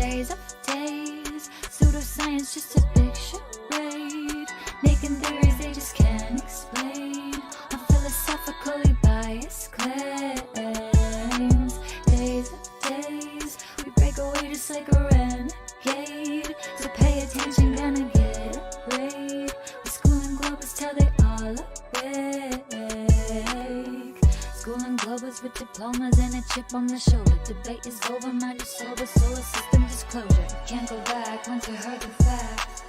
Days of days, pseudoscience just a big charade. Making theories they just can't explain. On philosophically biased claims. Days of days, we break away just like a renegade. So pay attention, gonna get a grade. We're schooling globers till they all awake. Schooling globers with diplomas and a chip on the shoulder. Debate is over, mind is sober, solar system disclosure. Can't go back once you heard the facts.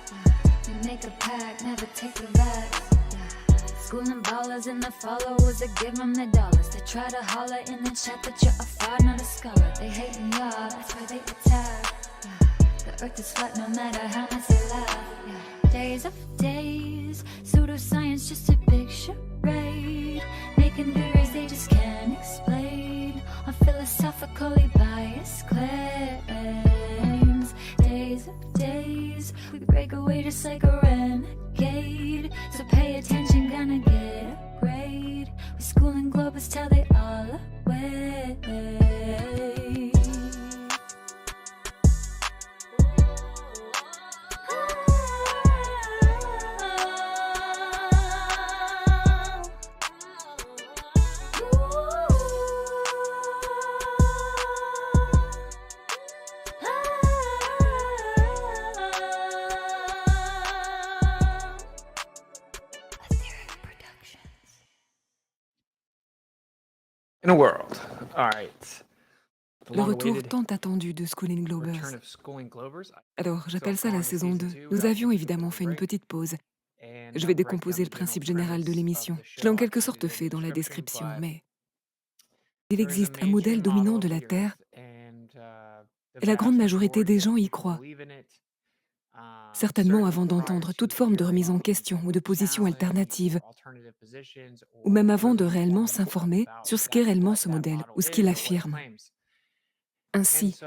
We make a pact, never take it back. Schooling ballers and the followers that give them the dollars. They try to holler in the chat that you're a fraud, not a scholar. They hating y'all, that's why they attack. The earth is flat no matter how much they laugh. Days of days, pseudoscience just a big charade. Making theories they just can't explain. On philosophically biased claims. Days of days, we break away just like a renegade. So pay attention, gonna get a grade. We're schooling globers till they all awake. In a world. All right. The Le retour long-awaited tant attendu de Schooling Globers. return of Schooling Globers. Alors, j'appelle ça la saison 2. Nous avions évidemment fait une petite pause. Je vais décomposer le principe général de l'émission. Je l'ai en quelque sorte fait dans la description, mais il existe un modèle dominant de la Terre et la grande majorité des gens y croient. Certainement avant d'entendre toute forme de remise en question ou de position alternative, ou même avant de réellement s'informer sur ce qu'est réellement ce modèle ou ce qu'il affirme. Ainsi,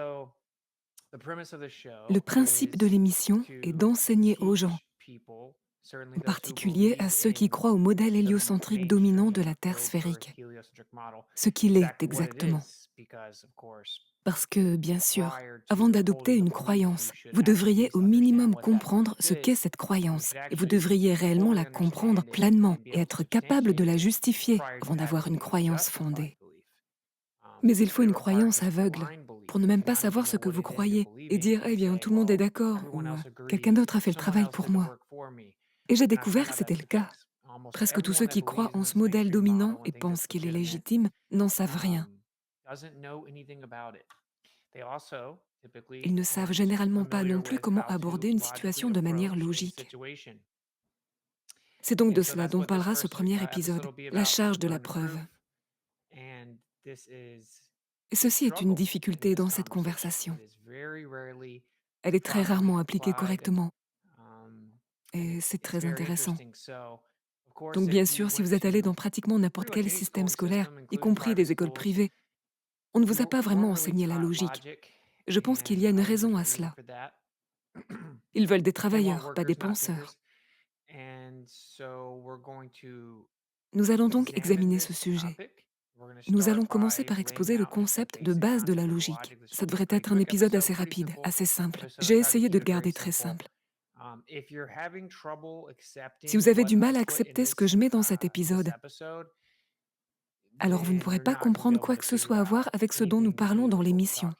le principe de l'émission est d'enseigner aux gens, en particulier à ceux qui croient au modèle héliocentrique dominant de la Terre sphérique, ce qu'il est exactement. Parce que, bien sûr, avant d'adopter une croyance, vous devriez au minimum comprendre ce qu'est cette croyance, et vous devriez réellement la comprendre pleinement et être capable de la justifier avant d'avoir une croyance fondée. Mais il faut une croyance aveugle pour ne même pas savoir ce que vous croyez et dire « Eh bien, tout le monde est d'accord » ou « Quelqu'un d'autre a fait le travail pour moi ». Et j'ai découvert que c'était le cas. Presque tous ceux qui croient en ce modèle dominant et pensent qu'il est légitime n'en savent rien. Ils ne savent généralement pas non plus comment aborder une situation de manière logique. C'est donc de cela dont parlera ce premier épisode, la charge de la preuve. Et ceci est une difficulté dans cette conversation. Elle est très rarement appliquée correctement. Et c'est très intéressant. Donc bien sûr, si vous êtes allé dans pratiquement n'importe quel système scolaire, y compris des écoles privées, on ne vous a pas vraiment enseigné la logique. Je pense qu'il y a une raison à cela. Ils veulent des travailleurs, pas des penseurs. Nous allons donc examiner ce sujet. Nous allons commencer par exposer le concept de base de la logique. Ça devrait être un épisode assez rapide, assez simple. J'ai essayé de le garder très simple. Si vous avez du mal à accepter ce que je mets dans cet épisode, alors vous ne pourrez pas comprendre quoi que ce soit à voir avec ce dont nous parlons dans l'émission.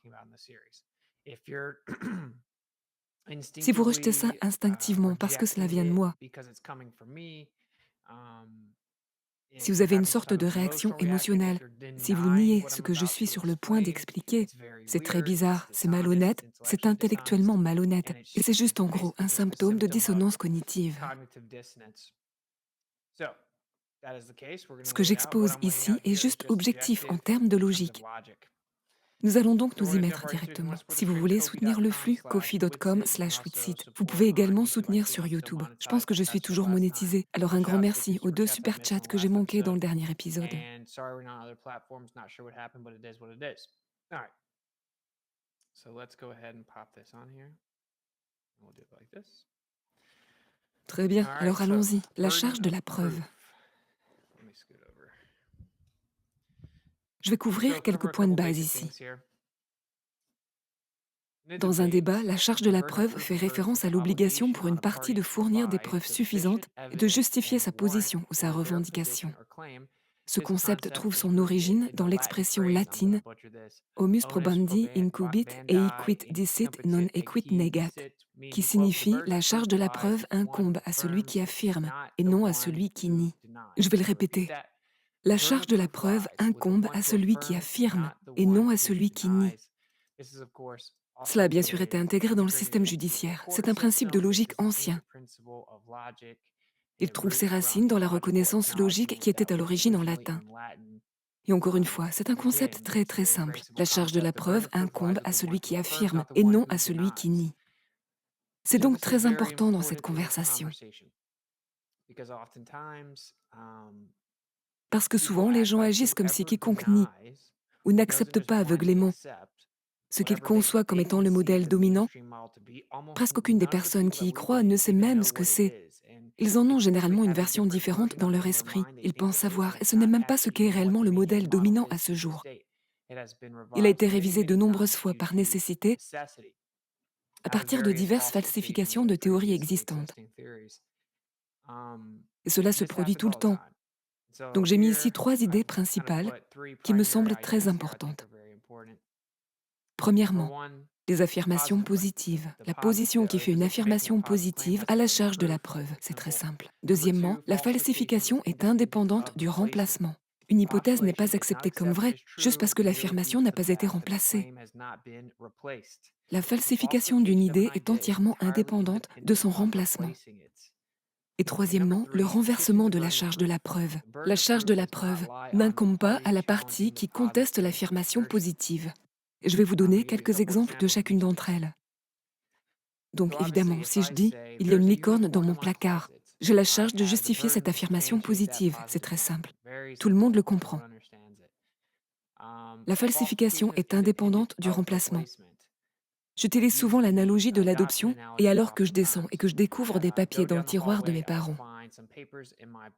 Si vous rejetez ça instinctivement parce que cela vient de moi, si vous avez une sorte de réaction émotionnelle, si vous niez ce que je suis sur le point d'expliquer, c'est très bizarre, c'est malhonnête, c'est intellectuellement malhonnête, et c'est juste en gros un symptôme de dissonance cognitive. Ce que j'expose ici est juste objectif en termes de logique. Nous allons donc nous y mettre directement. Si vous voulez soutenir le flux, ko-fi.com/witsit. Vous pouvez également soutenir sur YouTube. Je pense que je suis toujours monétisé. Alors un grand merci aux 2 super chats que j'ai manqués dans le dernier épisode. Très bien, alors allons-y. La charge de la preuve. Je vais couvrir quelques points de base ici. Dans un débat, la charge de la preuve fait référence à l'obligation pour une partie de fournir des preuves suffisantes et de justifier sa position ou sa revendication. Ce concept trouve son origine dans l'expression latine homus probandi incubit eiquit dicit non equit negat, qui signifie la charge de la preuve incombe à celui qui affirme et non à celui qui nie. Je vais le répéter. La charge de la preuve incombe à celui qui affirme et non à celui qui nie. Cela a bien sûr été intégré dans le système judiciaire. C'est un principe de logique ancien. Il trouve ses racines dans la reconnaissance logique qui était à l'origine en latin. Et encore une fois, c'est un concept très très simple. La charge de la preuve incombe à celui qui affirme et non à celui qui nie. C'est donc très important dans cette conversation. Parce que souvent, les gens agissent comme si quiconque nie ou n'accepte pas aveuglément ce qu'ils conçoivent comme étant le modèle dominant. Presque aucune des personnes qui y croient ne sait même ce que c'est. Ils en ont généralement une version différente dans leur esprit. Ils pensent savoir, et ce n'est même pas ce qu'est réellement le modèle dominant à ce jour. Il a été révisé de nombreuses fois par nécessité à partir de diverses falsifications de théories existantes. Et cela se produit tout le temps. Donc j'ai mis ici 3 idées principales qui me semblent très importantes. Premièrement, les affirmations positives. La position qui fait une affirmation positive a la charge de la preuve, c'est très simple. Deuxièmement, la falsification est indépendante du remplacement. Une hypothèse n'est pas acceptée comme vraie juste parce que l'affirmation n'a pas été remplacée. La falsification d'une idée est entièrement indépendante de son remplacement. Et troisièmement, le renversement de la charge de la preuve. La charge de la preuve n'incombe pas à la partie qui conteste l'affirmation positive. Je vais vous donner quelques exemples de chacune d'entre elles. Donc évidemment, si je dis « il y a une licorne dans mon placard », j'ai la charge de justifier cette affirmation positive, c'est très simple. Tout le monde le comprend. La falsification est indépendante du remplacement. J'utilise souvent l'analogie de l'adoption et alors que je descends et que je découvre des papiers dans le tiroir de mes parents.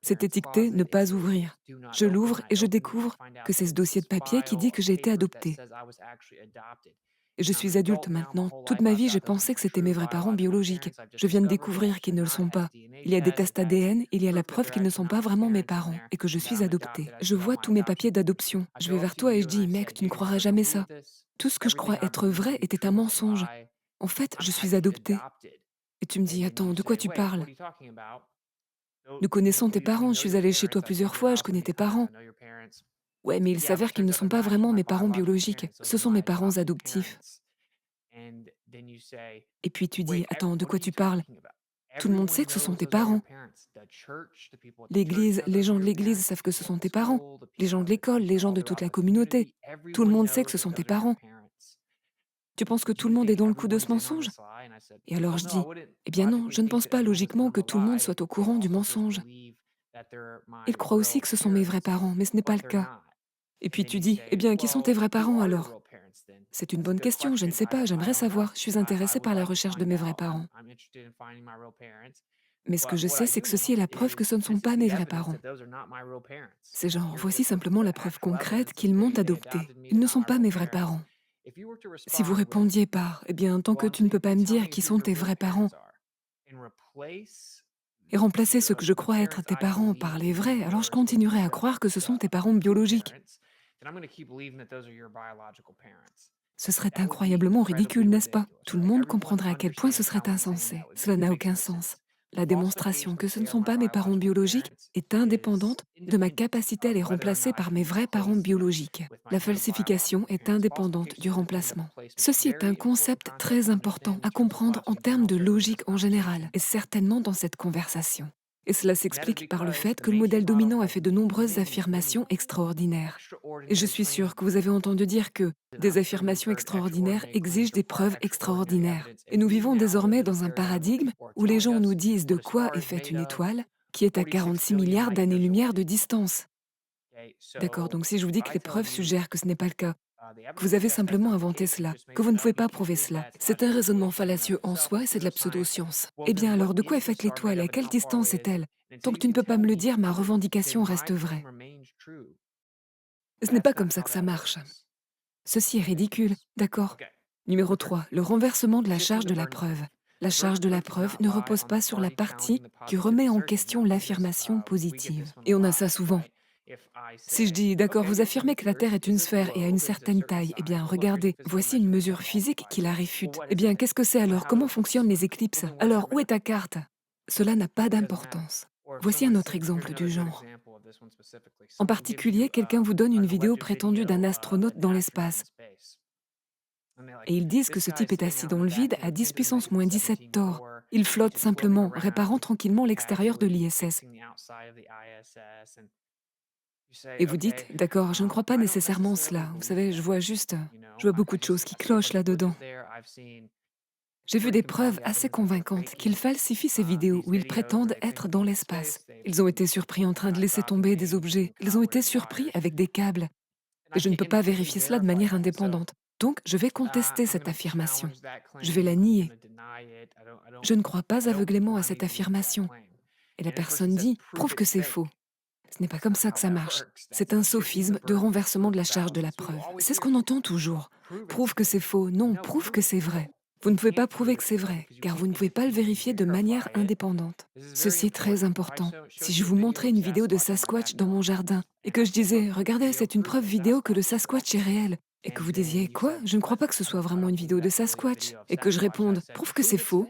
C'est étiqueté « ne pas ouvrir ». Je l'ouvre et je découvre que c'est ce dossier de papier qui dit que j'ai été adoptée. Et je suis adulte maintenant. Toute ma vie, j'ai pensé que c'était mes vrais parents biologiques. Je viens de découvrir qu'ils ne le sont pas. Il y a des tests ADN, il y a la preuve qu'ils ne sont pas vraiment mes parents et que je suis adoptée. Je vois tous mes papiers d'adoption. Je vais vers toi et je dis « Mec, tu ne croiras jamais ça. Tout ce que je crois être vrai était un mensonge. En fait, je suis adoptée. » Et tu me dis « Attends, de quoi tu parles ? Nous connaissons tes parents, je suis allée chez toi plusieurs fois, je connais tes parents. » Ouais, mais il s'avère qu'ils ne sont pas vraiment mes parents biologiques, ce sont mes parents adoptifs. Et puis tu dis, attends, de quoi tu parles? Tout le monde sait que ce sont tes parents. L'Église, les gens de l'Église savent que ce sont tes parents. Les gens de l'école, les gens de toute la communauté. Tout le monde sait que ce sont tes parents. Tu penses que tout le monde est dans le coup de ce mensonge? Et alors je dis, eh bien non, je ne pense pas logiquement que tout le monde soit au courant du mensonge. Ils croient aussi que ce sont mes vrais parents, mais ce n'est pas le cas. Et puis tu dis, eh bien, qui sont tes vrais parents alors? C'est une bonne question, je ne sais pas, j'aimerais savoir, je suis intéressée par la recherche de mes vrais parents. Mais ce que je sais, c'est que ceci est la preuve que ce ne sont pas mes vrais parents. C'est genre, voici simplement la preuve concrète qu'ils m'ont adopté. Ils ne sont pas mes vrais parents. Si vous répondiez par, eh bien, tant que tu ne peux pas me dire qui sont tes vrais parents, et remplacer ce que je crois être tes parents par les vrais, alors je continuerai à croire que ce sont tes parents biologiques. Ce serait incroyablement ridicule, n'est-ce pas? Tout le monde comprendrait à quel point ce serait insensé. Cela n'a aucun sens. La démonstration que ce ne sont pas mes parents biologiques est indépendante de ma capacité à les remplacer par mes vrais parents biologiques. La falsification est indépendante du remplacement. Ceci est un concept très important à comprendre en termes de logique en général, et certainement dans cette conversation. Et cela s'explique par le fait que le modèle dominant a fait de nombreuses affirmations extraordinaires. Et je suis sûre que vous avez entendu dire que des affirmations extraordinaires exigent des preuves extraordinaires. Et nous vivons désormais dans un paradigme où les gens nous disent de quoi est faite une étoile qui est à 46 milliards d'années-lumière de distance. D'accord, donc si je vous dis que les preuves suggèrent que ce n'est pas le cas, que vous avez simplement inventé cela, que vous ne pouvez pas prouver cela, c'est un raisonnement fallacieux en soi et c'est de la pseudo-science. Eh bien alors, de quoi est faite l'étoile? À quelle distance est-elle? Tant que tu ne peux pas me le dire, ma revendication reste vraie. Ce n'est pas comme ça que ça marche. Ceci est ridicule, d'accord? Numéro 3, le renversement de la charge de la preuve. La charge de la preuve ne repose pas sur la partie qui remet en question l'affirmation positive. Et on a ça souvent. Si je dis, d'accord, vous affirmez que la Terre est une sphère et a une certaine taille, eh bien, regardez, voici une mesure physique qui la réfute. Eh bien, qu'est-ce que c'est alors? Comment fonctionnent les éclipses? Alors, où est ta carte? Cela n'a pas d'importance. Voici un autre exemple du genre. En particulier, quelqu'un vous donne une vidéo prétendue d'un astronaute dans l'espace. Et ils disent que ce type est assis dans le vide à 10 puissance moins 17 torts. Il flotte simplement, réparant tranquillement l'extérieur de l'ISS. Et vous dites, d'accord, je ne crois pas nécessairement cela. Vous savez, je vois beaucoup de choses qui clochent là-dedans. J'ai vu des preuves assez convaincantes qu'ils falsifient ces vidéos où ils prétendent être dans l'espace. Ils ont été surpris en train de laisser tomber des objets. Ils ont été surpris avec des câbles. Et je ne peux pas vérifier cela de manière indépendante. Donc, je vais contester cette affirmation. Je vais la nier. Je ne crois pas aveuglément à cette affirmation. Et la personne dit, prouve que c'est faux. Ce n'est pas comme ça que ça marche. C'est un sophisme de renversement de la charge de la preuve. C'est ce qu'on entend toujours. Prouve que c'est faux. Non, prouve que c'est vrai. Vous ne pouvez pas prouver que c'est vrai, car vous ne pouvez pas le vérifier de manière indépendante. Ceci est très important. Si je vous montrais une vidéo de Sasquatch dans mon jardin, et que je disais, regardez, c'est une preuve vidéo que le Sasquatch est réel, et que vous disiez, quoi? Je ne crois pas que ce soit vraiment une vidéo de Sasquatch, et que je réponde, prouve que c'est faux,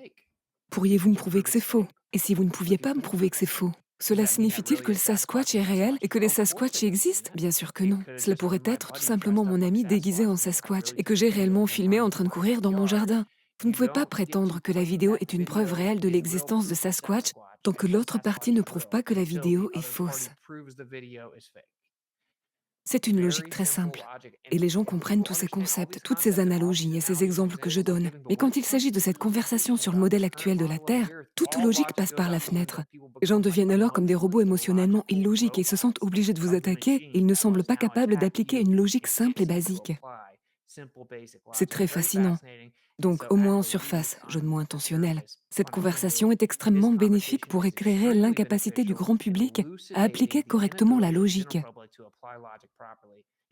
pourriez-vous me prouver que c'est faux? Et si vous ne pouviez pas me prouver que c'est faux, cela signifie-t-il que le Sasquatch est réel et que les Sasquatch existent? Bien sûr que non. Cela pourrait être tout simplement mon ami déguisé en Sasquatch et que j'ai réellement filmé en train de courir dans mon jardin. Vous ne pouvez pas prétendre que la vidéo est une preuve réelle de l'existence de Sasquatch tant que l'autre partie ne prouve pas que la vidéo est fausse. C'est une logique très simple. Et les gens comprennent tous ces concepts, toutes ces analogies et ces exemples que je donne. Mais quand il s'agit de cette conversation sur le modèle actuel de la Terre, toute logique passe par la fenêtre. Les gens deviennent alors comme des robots émotionnellement illogiques et se sentent obligés de vous attaquer et ils ne semblent pas capables d'appliquer une logique simple et basique. C'est très fascinant. Donc, au moins en surface, jeu de mots intentionnel, cette conversation est extrêmement bénéfique pour éclairer l'incapacité du grand public à appliquer correctement la logique.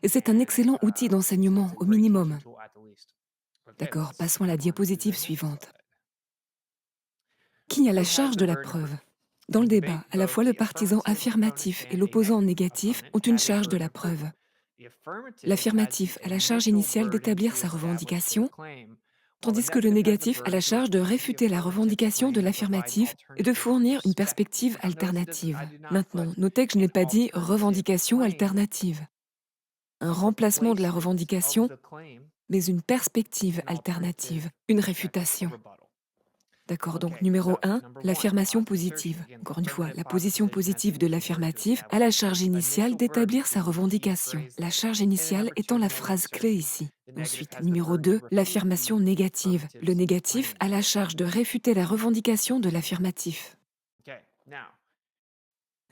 Et c'est un excellent outil d'enseignement, au minimum. D'accord, passons à la diapositive suivante. Qui a la charge de la preuve? Dans le débat, à la fois le partisan affirmatif et l'opposant négatif ont une charge de la preuve. L'affirmatif a la charge initiale d'établir sa revendication, tandis que le négatif a la charge de réfuter la revendication de l'affirmatif et de fournir une perspective alternative. Maintenant, notez que je n'ai pas dit revendication alternative. Un remplacement de la revendication, mais une perspective alternative, une réfutation. D'accord, donc numéro 1, l'affirmation positive. Encore une fois, la position positive de l'affirmatif a la charge initiale d'établir sa revendication, la charge initiale étant la phrase clé ici. Ensuite, numéro 2, l'affirmation négative. Le négatif a la charge de réfuter la revendication de l'affirmatif.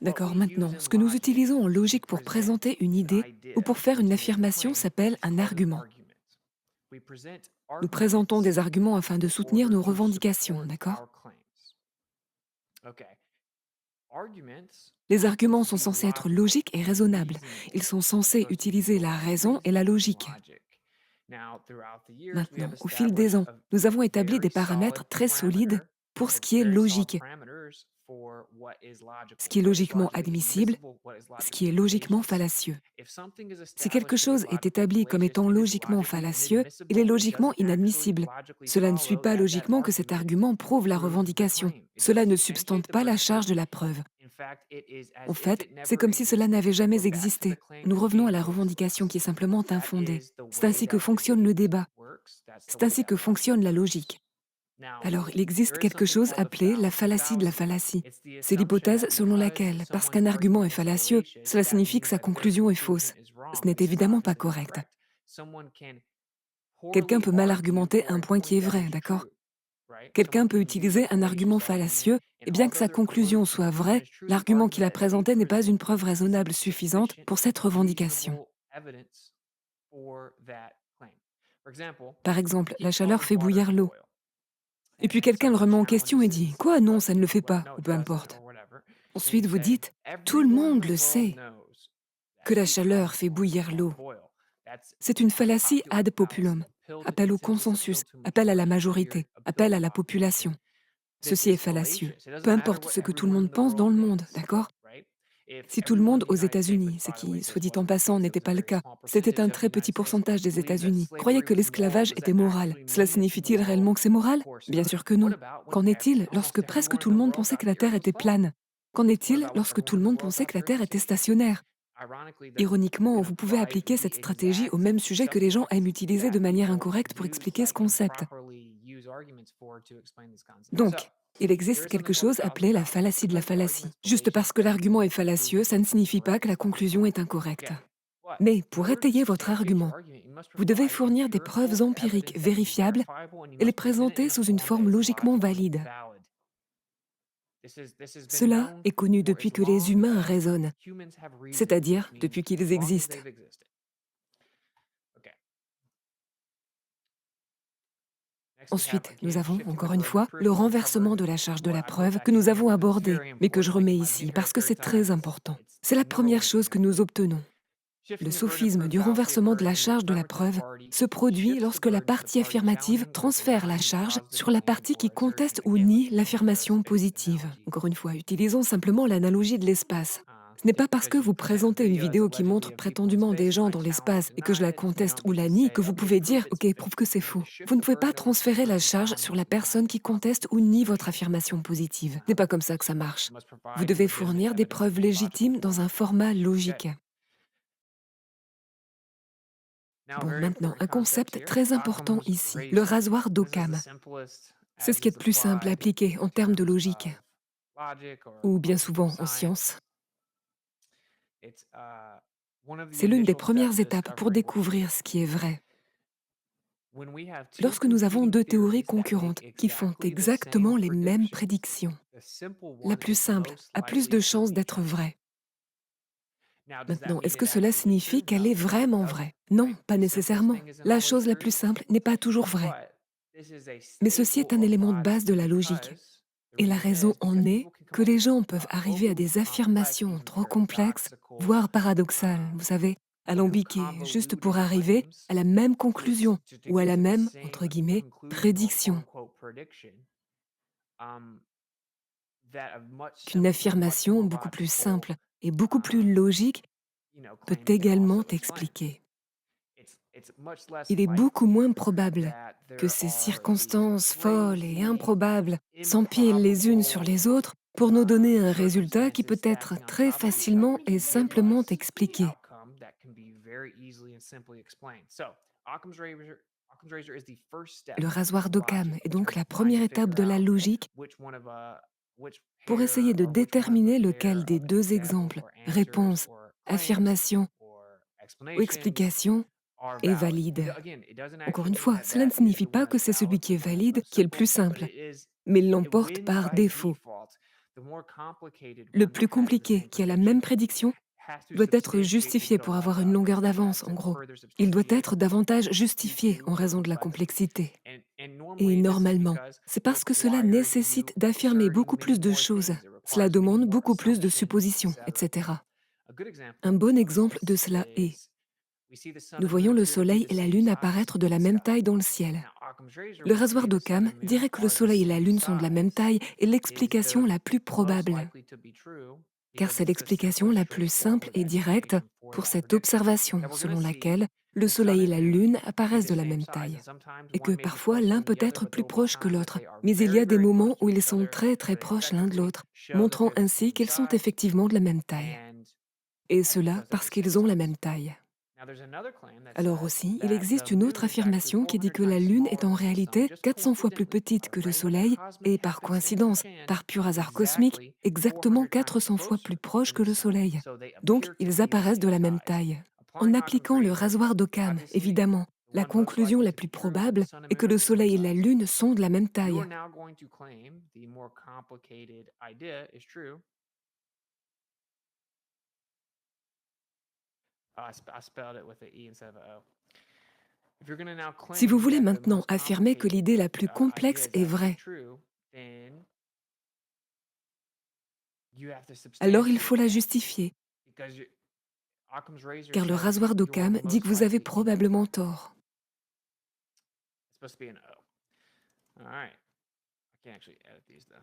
D'accord, maintenant, ce que nous utilisons en logique pour présenter une idée ou pour faire une affirmation s'appelle un argument. Nous présentons des arguments afin de soutenir nos revendications, d'accord? Les arguments sont censés être logiques et raisonnables. Ils sont censés utiliser la raison et la logique. Maintenant, au fil des ans, nous avons établi des paramètres très solides pour ce qui est logique, ce qui est logiquement admissible, ce qui est logiquement fallacieux. Si quelque chose est établi comme étant logiquement fallacieux, il est logiquement inadmissible. Cela ne suit pas logiquement que cet argument prouve la revendication. Cela ne substante pas la charge de la preuve. En fait, c'est comme si cela n'avait jamais existé. Nous revenons à la revendication qui est simplement infondée. C'est ainsi que fonctionne le débat. C'est ainsi que fonctionne la logique. Alors, il existe quelque chose appelé la fallacie de la fallacie. C'est l'hypothèse selon laquelle, parce qu'un argument est fallacieux, cela signifie que sa conclusion est fausse. Ce n'est évidemment pas correct. Quelqu'un peut mal argumenter un point qui est vrai, d'accord? Quelqu'un peut utiliser un argument fallacieux, et bien que sa conclusion soit vraie, l'argument qu'il a présenté n'est pas une preuve raisonnable suffisante pour cette revendication. Par exemple, la chaleur fait bouillir l'eau. Et puis quelqu'un le remet en question et dit « Quoi? Non, ça ne le fait pas », ou peu importe. Ensuite, vous dites « Tout le monde le sait que la chaleur fait bouillir l'eau ». C'est une fallacie ad populum. appel au consensus, appel à la majorité, appel à la population. Ceci est fallacieux. Peu importe ce que tout le monde pense dans le monde, d'accord? Si tout le monde aux États-Unis, ce qui, soit dit en passant, n'était pas le cas, c'était un très petit pourcentage des États-Unis, croyait que l'esclavage était moral. Cela signifie-t-il réellement que c'est moral? Bien sûr que non. Qu'en est-il lorsque presque tout le monde pensait que la Terre était plane? Qu'en est-il lorsque tout le monde pensait que la Terre était stationnaire? Ironiquement, vous pouvez appliquer cette stratégie au même sujet que les gens aiment utiliser de manière incorrecte pour expliquer ce concept. Donc, il existe quelque chose appelé la fallacie de la fallacie. Juste parce que l'argument est fallacieux, ça ne signifie pas que la conclusion est incorrecte. Mais pour étayer votre argument, vous devez fournir des preuves empiriques vérifiables et les présenter sous une forme logiquement valide. Cela est connu depuis que les humains raisonnent, c'est-à-dire depuis qu'ils existent. Ensuite, nous avons, encore une fois, le renversement de la charge de la preuve que nous avons abordé, mais que je remets ici parce que c'est très important. C'est la première chose que nous obtenons. Le sophisme du renversement de la charge de la preuve se produit lorsque la partie affirmative transfère la charge sur la partie qui conteste ou nie l'affirmation positive. Encore une fois, utilisons simplement l'analogie de l'espace. Ce n'est pas parce que vous présentez une vidéo qui montre prétendument des gens dans l'espace et que je la conteste ou la nie que vous pouvez dire « Ok, prouve que c'est faux ». Vous ne pouvez pas transférer la charge sur la personne qui conteste ou nie votre affirmation positive. Ce n'est pas comme ça que ça marche. Vous devez fournir des preuves légitimes dans un format logique. Bon, maintenant, un concept très important ici, le rasoir d'Occam. C'est ce qui est de plus simple à appliquer en termes de logique, ou bien souvent en science. C'est l'une des premières étapes pour découvrir ce qui est vrai. Lorsque nous avons deux théories concurrentes qui font exactement les mêmes prédictions, la plus simple a plus de chances d'être vraie. Maintenant, est-ce que cela signifie qu'elle est vraiment vraie? Non, pas nécessairement. La chose la plus simple n'est pas toujours vraie. Mais ceci est un élément de base de la logique. Et la raison en est que les gens peuvent arriver à des affirmations trop complexes, voire paradoxales, vous savez, alambiquées, juste pour arriver à la même conclusion ou à la même, entre guillemets, prédiction. Qu'une affirmation beaucoup plus simple et beaucoup plus logique peut également expliquer. Il est beaucoup moins probable que ces circonstances folles et improbables s'empilent les unes sur les autres pour nous donner un résultat qui peut être très facilement et simplement expliqué. Le rasoir d'Occam est donc la première étape de la logique pour essayer de déterminer lequel des deux exemples, réponse, affirmation ou explication, est valide. Encore une fois, cela ne signifie pas que c'est celui qui est valide qui est le plus simple, mais il l'emporte par défaut. Le plus compliqué, qui a la même prédiction, doit être justifié pour avoir une longueur d'avance, en gros. Il doit être davantage justifié en raison de la complexité. Et normalement, c'est parce que cela nécessite d'affirmer beaucoup plus de choses. Cela demande beaucoup plus de suppositions, etc. Un bon exemple de cela est: nous voyons le Soleil et la Lune apparaître de la même taille dans le ciel. Le rasoir d'Occam dirait que le Soleil et la Lune sont de la même taille est l'explication la plus probable, car c'est l'explication la plus simple et directe pour cette observation selon laquelle le Soleil et la Lune apparaissent de la même taille, et que parfois l'un peut être plus proche que l'autre, mais il y a des moments où ils sont très très proches l'un de l'autre, montrant ainsi qu'ils sont effectivement de la même taille. Et cela parce qu'ils ont la même taille. Alors aussi, il existe une autre affirmation qui dit que la Lune est en réalité 400 fois plus petite que le Soleil et par coïncidence, par pur hasard cosmique, exactement 400 fois plus proche que le Soleil. Donc, ils apparaissent de la même taille. En appliquant le rasoir d'Occam, évidemment, la conclusion la plus probable est que le Soleil et la Lune sont de la même taille. Si vous voulez maintenant affirmer que l'idée la plus complexe est vraie, alors il faut la justifier, car le rasoir d'Occam dit que vous avez probablement tort. supposed to be an O. All right. I can't actually edit these though.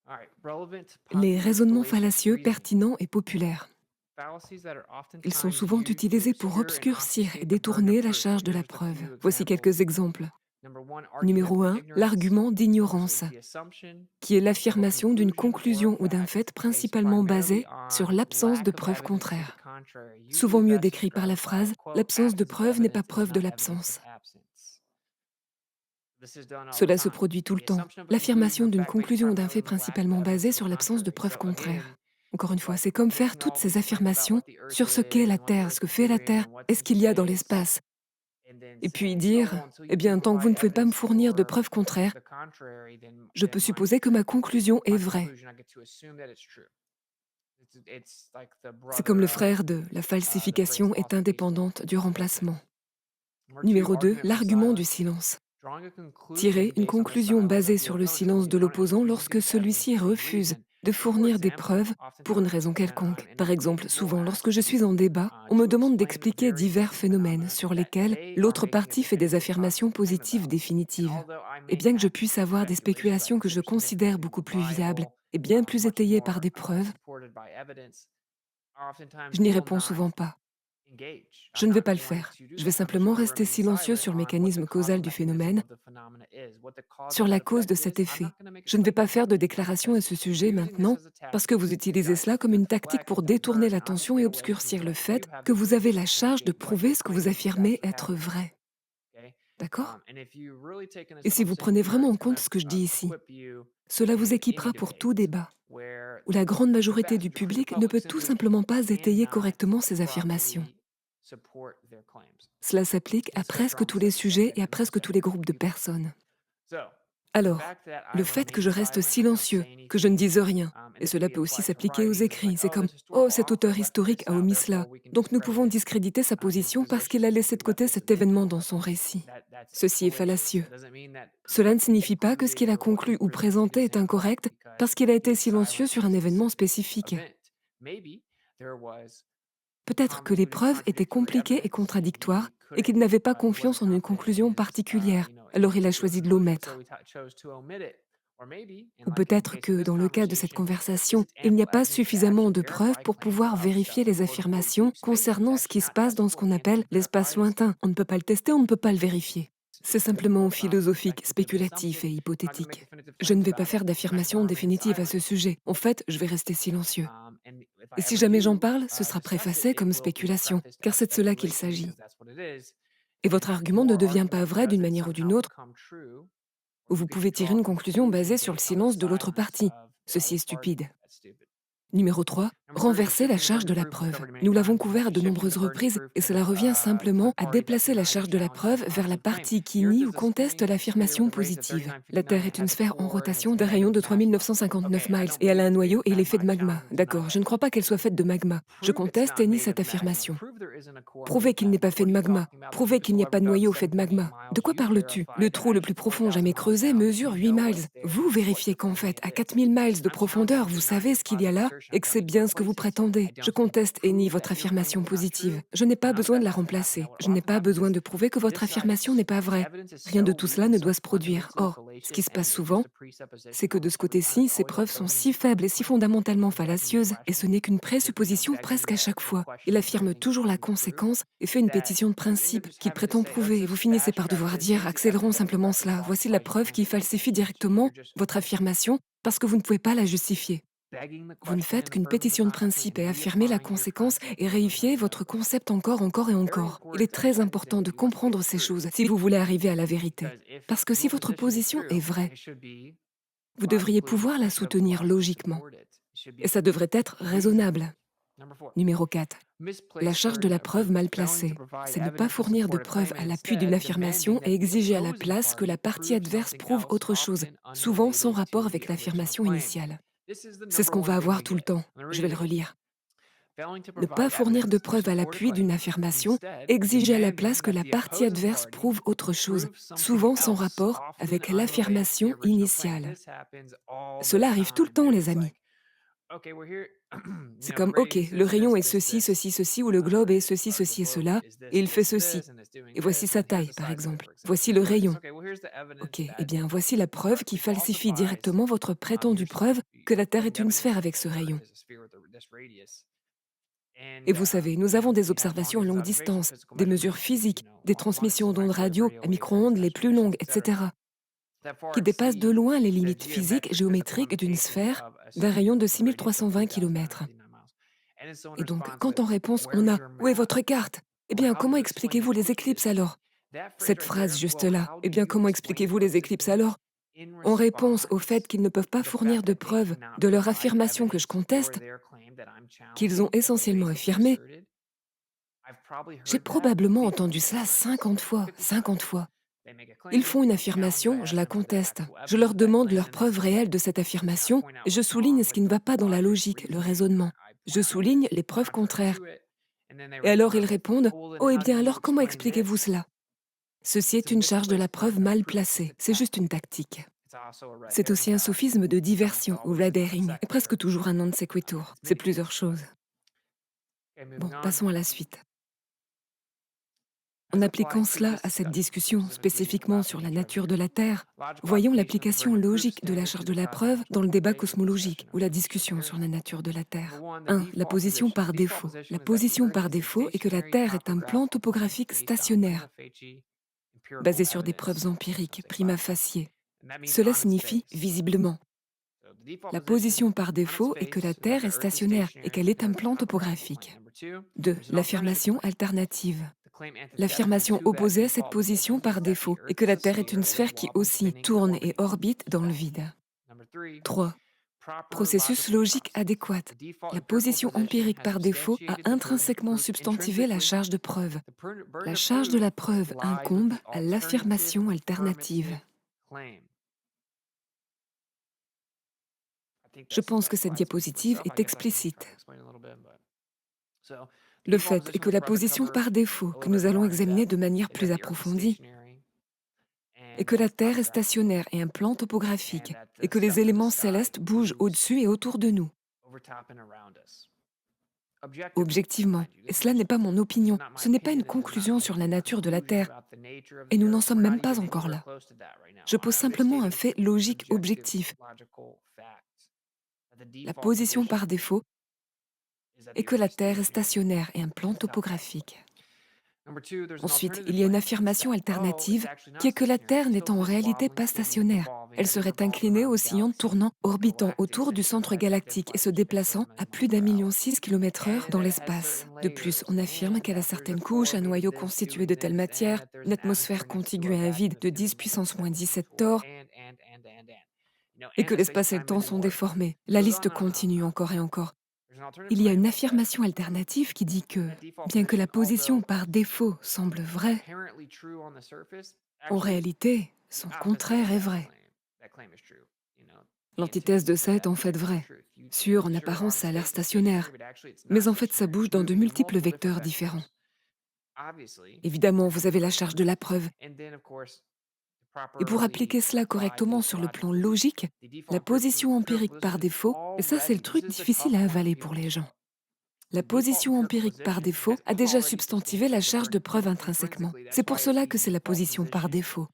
All right. Relevant Les punctuated raisonnements fallacious fallacieux, reasoning. pertinents et populaires. Fallacies that are Ils sont oftentimes souvent used to utilisés pour obscure and obscurcir et obfuscate the burden of détourner la proof. charge de la Here's just a preuve. few Voici examples. quelques exemples. Number one, argument Numéro from 1, ignorance, l'argument usually d'ignorance, the assumption qui est of a l'affirmation d'une conclusion or conclusion ou d'un fact fait based principalement primarily basé sur on l'absence de lack of preuves evidence to the contraires. contrary, Souvent usually mieux best décrit par la described by, phrase quote, «l'absence de absence of preuve n'est pas evidence is preuve de not evidence l'absence». of absence. This is done all the Cela se time. produit tout le The temps. assumption of a conclusion L'affirmation or d'une fact based conclusion ou d'un primarily fait on the lack of principalement evidence basé to the sur l'absence de contrary. preuves So contraires. again, Encore une fois, like c'est comme faire making toutes all ces these claims about affirmations what the Earth sur ce qu'est is la and what the Terre, ce Earth's que fait la doing Terre, and what's et in ce qu'il y a dans space, l'espace. and then Et puis saying, oh, dire, well, until eh you bien, can tant que vous provide ne pouvez pas me evidence fournir de for preuves contraires, the contrary, je then peux supposer que ma conclusion est my vraie. conclusion, I get to assume that it's true. It's like the C'est comme le brother frère de «la of the phrase falsification est falsification. indépendante du Okay. remplacement». Number two, Numéro 2, argument from l'argument du silence. silence. Drawing a conclusion Tirer une based on the conclusion silence basée of the sur le opponent silence when de the opponent l'opposant refuses to lorsque give evidence celui-ci for any refuse reason. de For fournir des example, preuves pour une oftentimes raison in quelconque. a Par debate, exemple, people souvent, will lorsque je ask suis en débat, on me to demande explain d'expliquer various divers different phénomènes phenomena sur that lesquels they are l'autre making a partie fait des definitive affirmations possible claim positives about. And définitives. although I Et may bien que je have puisse avoir des speculation that spéculations que je Christians have considère created beaucoup the plus viables Bible, et bien plus much étayées par more des preuves, supported by evidence, oftentimes je n'y will réponds not souvent pas. engage. Je I'm ne vais not pas le going faire. to do Je vais that. I'm just simplement going to rester remain silencieux silent sur le on what the mécanisme causal causal du mechanism phénomène, of the phenomena is, what the cause sur of la that cause effect de is. cet I'm effet. not going to make a Je ne vais pas statement faire on de it déclaration à because ce sujet using this maintenant, as a parce que tactic, vous you utilisez guys cela can comme une tactique deflect, pour détourner divert, and l'attention et obfuscate away from obscurcir le the fact that fait you have que the vous avez evidence la to charge de substantiate what you're prouver ce que vous claiming is affirmez actually être happening. vrai. Okay? D'accord? And if you really take an Et si vous assumption prenez here, vraiment en it's going compte ce que je dis to ici, equip you cela vous in any équipera pour tout debate débat, where où la grande the majorité vast du majority of the public ne public peut tout simply simplement pas étayer cannot correctement ces affirmations. properly support their claims. Cela s'applique à It's so presque strong, tous les such a sujets et à second, presque tous les groupes de people. personnes. So, Alors, le fait que je reste silencieux, que je ne dise rien, et cela peut aussi s'appliquer aux écrits, c'est comme «Oh, cet auteur historique a omis cela, donc nous pouvons discréditer sa position parce qu'il a laissé de côté cet événement dans son récit». Ceci est fallacieux. Cela ne signifie pas que ce qu'il a conclu ou présenté est incorrect parce qu'il a été silencieux sur un événement spécifique. Peut-être que les preuves étaient compliquées et contradictoires et qu'il n'avait pas confiance en une conclusion particulière, alors il a choisi de l'omettre. Ou peut-être que, dans le cas de cette conversation, il n'y a pas suffisamment de preuves pour pouvoir vérifier les affirmations concernant ce qui se passe dans ce qu'on appelle l'espace lointain. On ne peut pas le tester, on ne peut pas le vérifier. C'est simplement philosophique, spéculatif et hypothétique. Je ne vais pas faire d'affirmation définitive à ce sujet. En fait, je vais rester silencieux. Et si jamais j'en parle, ce sera préfacé comme spéculation, car c'est de cela qu'il s'agit. Et votre argument ne devient pas vrai d'une manière ou d'une autre, ou vous pouvez tirer une conclusion basée sur le silence de l'autre partie. Ceci est stupide. Numéro 3, renverser la charge de la preuve. Nous l'avons couvert à de nombreuses reprises et cela revient simplement à déplacer la charge de la preuve vers la partie qui nie ou conteste l'affirmation positive. La Terre est une sphère en rotation d'un rayon de 3959 miles et elle a un noyau et elle est faite de magma. D'accord, je ne crois pas qu'elle soit faite de magma. Je conteste et nie cette affirmation. Prouvez qu'il n'est pas fait de magma. Prouvez qu'il n'y a pas de noyau fait de magma. De quoi parles-tu? Le trou le plus profond jamais creusé mesure 8 miles. Vous vérifiez qu'en fait, à 4000 miles de profondeur, vous savez ce qu'il y a là et que c'est bien ce que vous prétendez. Je conteste et nie votre affirmation positive. Je n'ai pas besoin de la remplacer. Je n'ai pas besoin de prouver que votre affirmation n'est pas vraie. Rien de tout cela ne doit se produire. Or, ce qui se passe souvent, c'est que de ce côté-ci, ces preuves sont si faibles et si fondamentalement fallacieuses, et ce n'est qu'une présupposition presque à chaque fois. Il affirme toujours la conséquence et fait une pétition de principe qu'il prétend prouver, et vous finissez par devoir dire « accélérons simplement cela, voici la preuve qui falsifie directement votre affirmation parce que vous ne pouvez pas la justifier ». Vous ne faites qu'une pétition de principe et affirmer la conséquence et réifier votre concept encore et encore. Il est très important de comprendre ces choses si vous voulez arriver à la vérité. Parce que si votre position est vraie, vous devriez pouvoir la soutenir logiquement. Et ça devrait être raisonnable. Numéro 4. La charge de la preuve mal placée. C'est ne pas fournir de preuves à l'appui d'une affirmation et exiger à la place que la partie adverse prouve autre chose, souvent sans rapport avec l'affirmation initiale. C'est ce qu'on va avoir tout le temps. Je vais le relire. Ne pas fournir de preuves à l'appui d'une affirmation, exiger à la place que la partie adverse prouve autre chose, souvent sans rapport avec l'affirmation initiale. Cela arrive tout le temps, les amis. C'est comme, OK, le rayon est ceci, ceci, ceci, ou le globe est ceci, ceci et cela, et il fait ceci. Et voici sa taille, par exemple. Voici le rayon. OK, eh bien, voici la preuve qui falsifie directement votre prétendue preuve que la Terre est une sphère avec ce rayon. Et vous savez, nous avons des observations à longue distance, des mesures physiques, des transmissions d'ondes radio à micro-ondes les plus longues, etc., qui dépassent de loin les limites physiques géométriques d'une sphère d'un rayon de 6320 km. Et donc, quand en réponse on a « Où est votre carte ?» Eh bien, comment expliquez-vous les éclipses alors? Cette phrase juste là, eh bien, comment expliquez-vous les éclipses alors? En réponse au fait qu'ils ne peuvent pas fournir de preuves de leur affirmation que je conteste, qu'ils ont essentiellement affirmé, j'ai probablement entendu ça 50 fois, 50 fois. Ils font une affirmation, je la conteste. Je leur demande leur preuve réelle de cette affirmation et je souligne ce qui ne va pas dans la logique, le raisonnement. Je souligne les preuves contraires. Et alors ils répondent « Oh, eh bien alors comment expliquez-vous cela ?» Ceci est une charge de la preuve mal placée, c'est juste une tactique. C'est aussi un sophisme de diversion, ou red herring, et presque toujours un non sequitur. C'est plusieurs choses. Bon, passons à la suite. En appliquant cela à cette discussion spécifiquement sur la nature de la Terre, voyons l'application logique de la charge de la preuve dans le débat cosmologique ou la discussion sur la nature de la Terre. 1. La position par défaut. La position par défaut est que la Terre est un plan topographique stationnaire, basé sur des preuves empiriques, prima facie. Cela signifie visiblement. La position par défaut est que la Terre est stationnaire et qu'elle est un plan topographique. 2. L'affirmation alternative. L'affirmation opposée à cette position par défaut est que la Terre est une sphère qui oscille, tourne et orbite dans le vide. 3. Processus logique adéquat. La position empirique par défaut a intrinsèquement substantivé la charge de preuve. La charge de la preuve incombe à l'affirmation alternative. Je pense que cette diapositive est explicite. Le fait est que la position par défaut, que nous allons examiner de manière plus approfondie, est que la Terre est stationnaire et un plan topographique, et que les éléments célestes bougent au-dessus et autour de nous. Objectivement, et cela n'est pas mon opinion, ce n'est pas une conclusion sur la nature de la Terre, et nous n'en sommes même pas encore là. Je pose simplement un fait logique objectif. La position par défaut est que la Terre est stationnaire et un plan topographique. Ensuite, il y a une affirmation alternative qui est que la Terre n'est en réalité pas stationnaire. Elle serait inclinée, oscillante, tournant, orbitant autour du centre galactique et se déplaçant à plus d'1,6 million de km/h dans l'espace. De plus, on affirme qu'elle a certaines couches, un noyau constitué de telle matière, une atmosphère contiguë à un vide de 10 puissance moins 17 torr, et que l'espace et le temps sont déformés. La liste continue encore et encore. Il y a une affirmation alternative qui dit que, bien que la position par défaut semble vraie, en réalité, son contraire est vrai. L'antithèse de ça est en fait vraie. Sûr, en apparence, ça a l'air stationnaire, mais en fait, ça bouge dans de multiples vecteurs différents. Évidemment, vous avez la charge de la preuve. Et pour appliquer cela correctement sur le plan logique, la position empirique par défaut, et ça c'est le truc difficile à avaler pour les gens. La position empirique par défaut a déjà substantivé la charge de preuve intrinsèquement. C'est pour cela que c'est la position par défaut.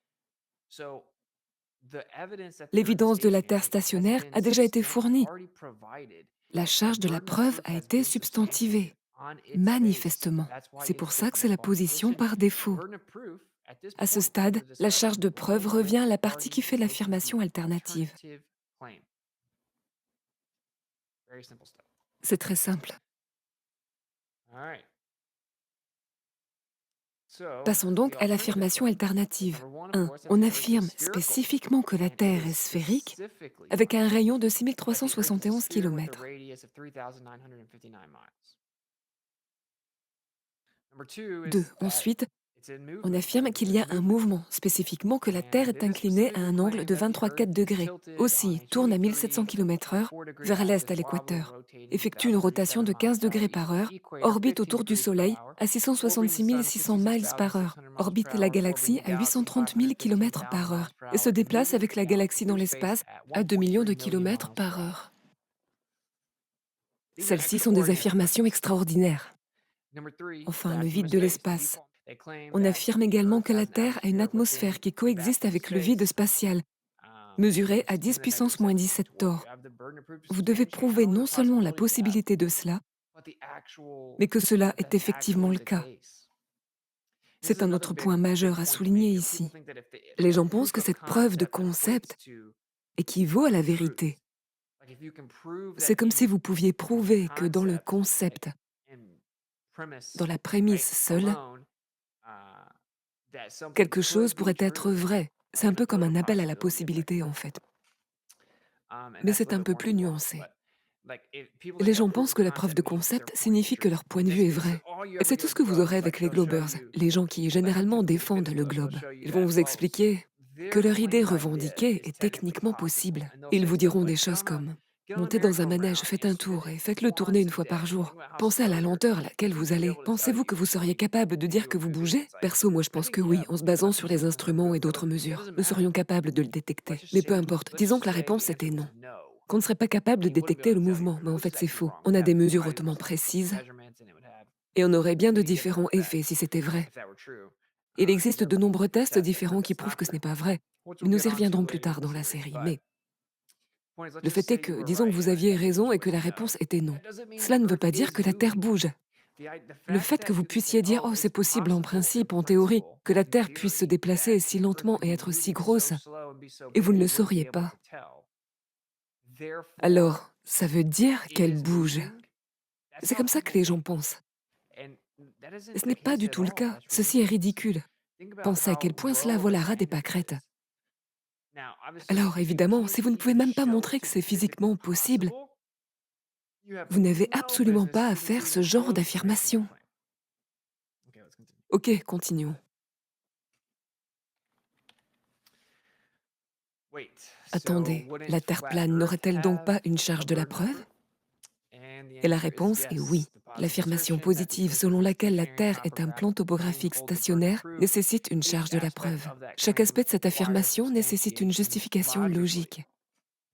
L'évidence de la Terre stationnaire a déjà été fournie. La charge de la preuve a été substantivée, manifestement. C'est pour ça que c'est la position par défaut. À ce stade, la charge de preuve revient à la partie qui fait l'affirmation alternative. C'est très simple. Passons donc à l'affirmation alternative. 1. On affirme spécifiquement que la Terre est sphérique avec un rayon de 6371 km. 2. Ensuite, on affirme qu'il y a un mouvement, spécifiquement que la Terre est inclinée à un angle de 23,4 degrés, aussi tourne à 1700 km/h vers l'est à l'équateur, effectue une rotation de 15 degrés par heure, orbite autour du Soleil à 666 600 miles par heure, orbite la galaxie à 830 000 km par heure et se déplace avec la galaxie dans l'espace à 2 millions de kilomètres par heure. Celles-ci sont des affirmations extraordinaires. Enfin, le vide de l'espace. On affirme également que la Terre a une atmosphère qui coexiste avec le vide spatial, mesuré à 10 puissance moins 17 torr. Vous devez prouver non seulement la possibilité de cela, mais que cela est effectivement le cas. C'est un autre point majeur à souligner ici. Les gens pensent que cette preuve de concept équivaut à la vérité. C'est comme si vous pouviez prouver que dans le concept, dans la prémisse seule, quelque chose pourrait être vrai. C'est un peu comme un appel à la possibilité, en fait. Mais c'est un peu plus nuancé. Les gens pensent que la preuve de concept signifie que leur point de vue est vrai. Et c'est tout ce que vous aurez avec les globers, les gens qui généralement défendent le globe. Ils vont vous expliquer que leur idée revendiquée est techniquement possible. Ils vous diront des choses comme: montez dans un manège, faites un tour et faites-le tourner une fois par jour. Pensez à la lenteur à laquelle vous allez. Pensez-vous que vous seriez capable de dire que vous bougez? Perso, moi je pense que oui, en se basant sur les instruments et d'autres mesures. Nous serions capables de le détecter. Mais peu importe, disons que la réponse était non. Qu'on ne serait pas capable de détecter le mouvement, mais en fait c'est faux. On a des mesures hautement précises et on aurait bien de différents effets si c'était vrai. Il existe de nombreux tests différents qui prouvent que ce n'est pas vrai, mais nous y reviendrons plus tard dans la série. Mais le fait est que, disons que vous aviez raison et que la réponse était non. Cela ne veut pas dire que la Terre bouge. Le fait que vous puissiez dire « Oh, c'est possible en principe, en théorie, que la Terre puisse se déplacer si lentement et être si grosse », et vous ne le sauriez pas. Alors, ça veut dire qu'elle bouge. C'est comme ça que les gens pensent. Et ce n'est pas du tout le cas. Ceci est ridicule. Pensez à quel point cela vole à ras des pâquerettes. Alors, évidemment, si vous ne pouvez même pas montrer que c'est physiquement possible, vous n'avez absolument pas à faire ce genre d'affirmation. Ok, continuons. Attendez, la Terre plane n'aurait-elle donc pas une charge de la preuve? Et la réponse est oui. L'affirmation positive selon laquelle la Terre est un plan topographique stationnaire nécessite une charge de la preuve. Chaque aspect de cette affirmation nécessite une justification logique.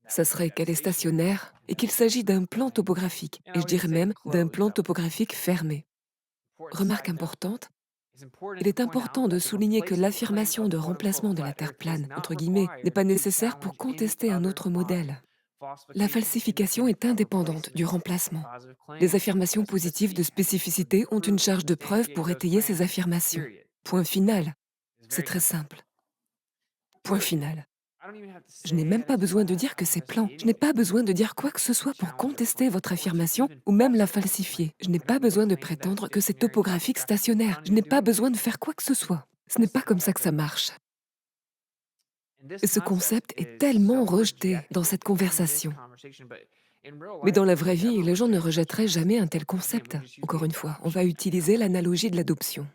Ça serait qu'elle est stationnaire et qu'il s'agit d'un plan topographique, et je dirais même d'un plan topographique fermé. Remarque importante, il est important de souligner que l'affirmation de remplacement de la Terre plane, entre guillemets, n'est pas nécessaire pour contester un autre modèle. La falsification est indépendante du remplacement. Les affirmations positives de spécificité ont une charge de preuve pour étayer ces affirmations. Point final. C'est très simple. Point final. Je n'ai même pas besoin de dire que c'est plan. Je n'ai pas besoin de dire quoi que ce soit pour contester votre affirmation ou même la falsifier. Je n'ai pas besoin de prétendre que c'est topographique stationnaire. Je n'ai pas besoin de faire quoi que ce soit. Ce n'est pas comme ça que ça marche. Et ce concept est tellement rejeté dans cette conversation. Mais dans la vraie vie, les gens ne rejetteraient jamais un tel concept. Encore une fois, on va utiliser l'analogie de l'adoption.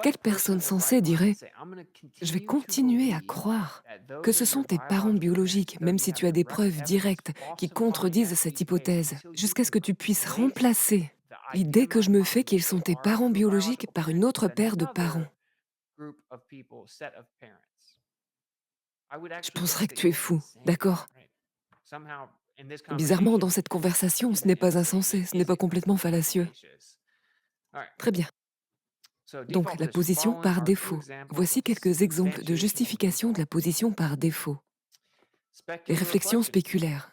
Quelle personne sensée dirait « Je vais continuer à croire que ce sont tes parents biologiques, même si tu as des preuves directes qui contredisent cette hypothèse, jusqu'à ce que tu puisses remplacer l'idée que je me fais qu'ils sont tes parents biologiques par une autre paire de parents. » Je penserais que tu es fou, d'accord? Bizarrement, dans cette conversation, ce n'est pas insensé, ce n'est pas complètement fallacieux. Très bien. Donc, la position par défaut. Voici quelques exemples de justification de la position par défaut. Les réflexions spéculaires.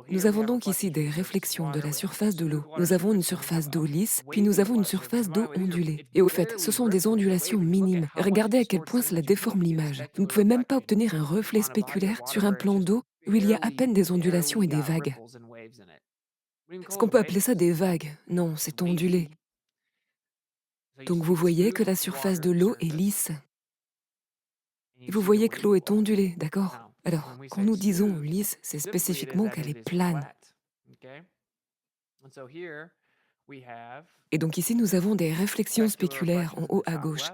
Nous avons donc ici des réflexions de la surface de l'eau. Nous avons une surface d'eau lisse, puis nous avons une surface d'eau ondulée. Et au fait, ce sont des ondulations minimes. Regardez à quel point cela déforme l'image. Vous ne pouvez même pas obtenir un reflet spéculaire sur un plan d'eau où il y a à peine des ondulations et des vagues. Est-ce qu'on peut appeler ça des vagues? Non, c'est ondulé. Donc vous voyez que la surface de l'eau est lisse. Et vous voyez que l'eau est ondulée, d'accord? Alors, quand nous disons lisse, c'est spécifiquement qu'elle est plane. Et donc ici, nous avons des réflexions spéculaires en haut à gauche.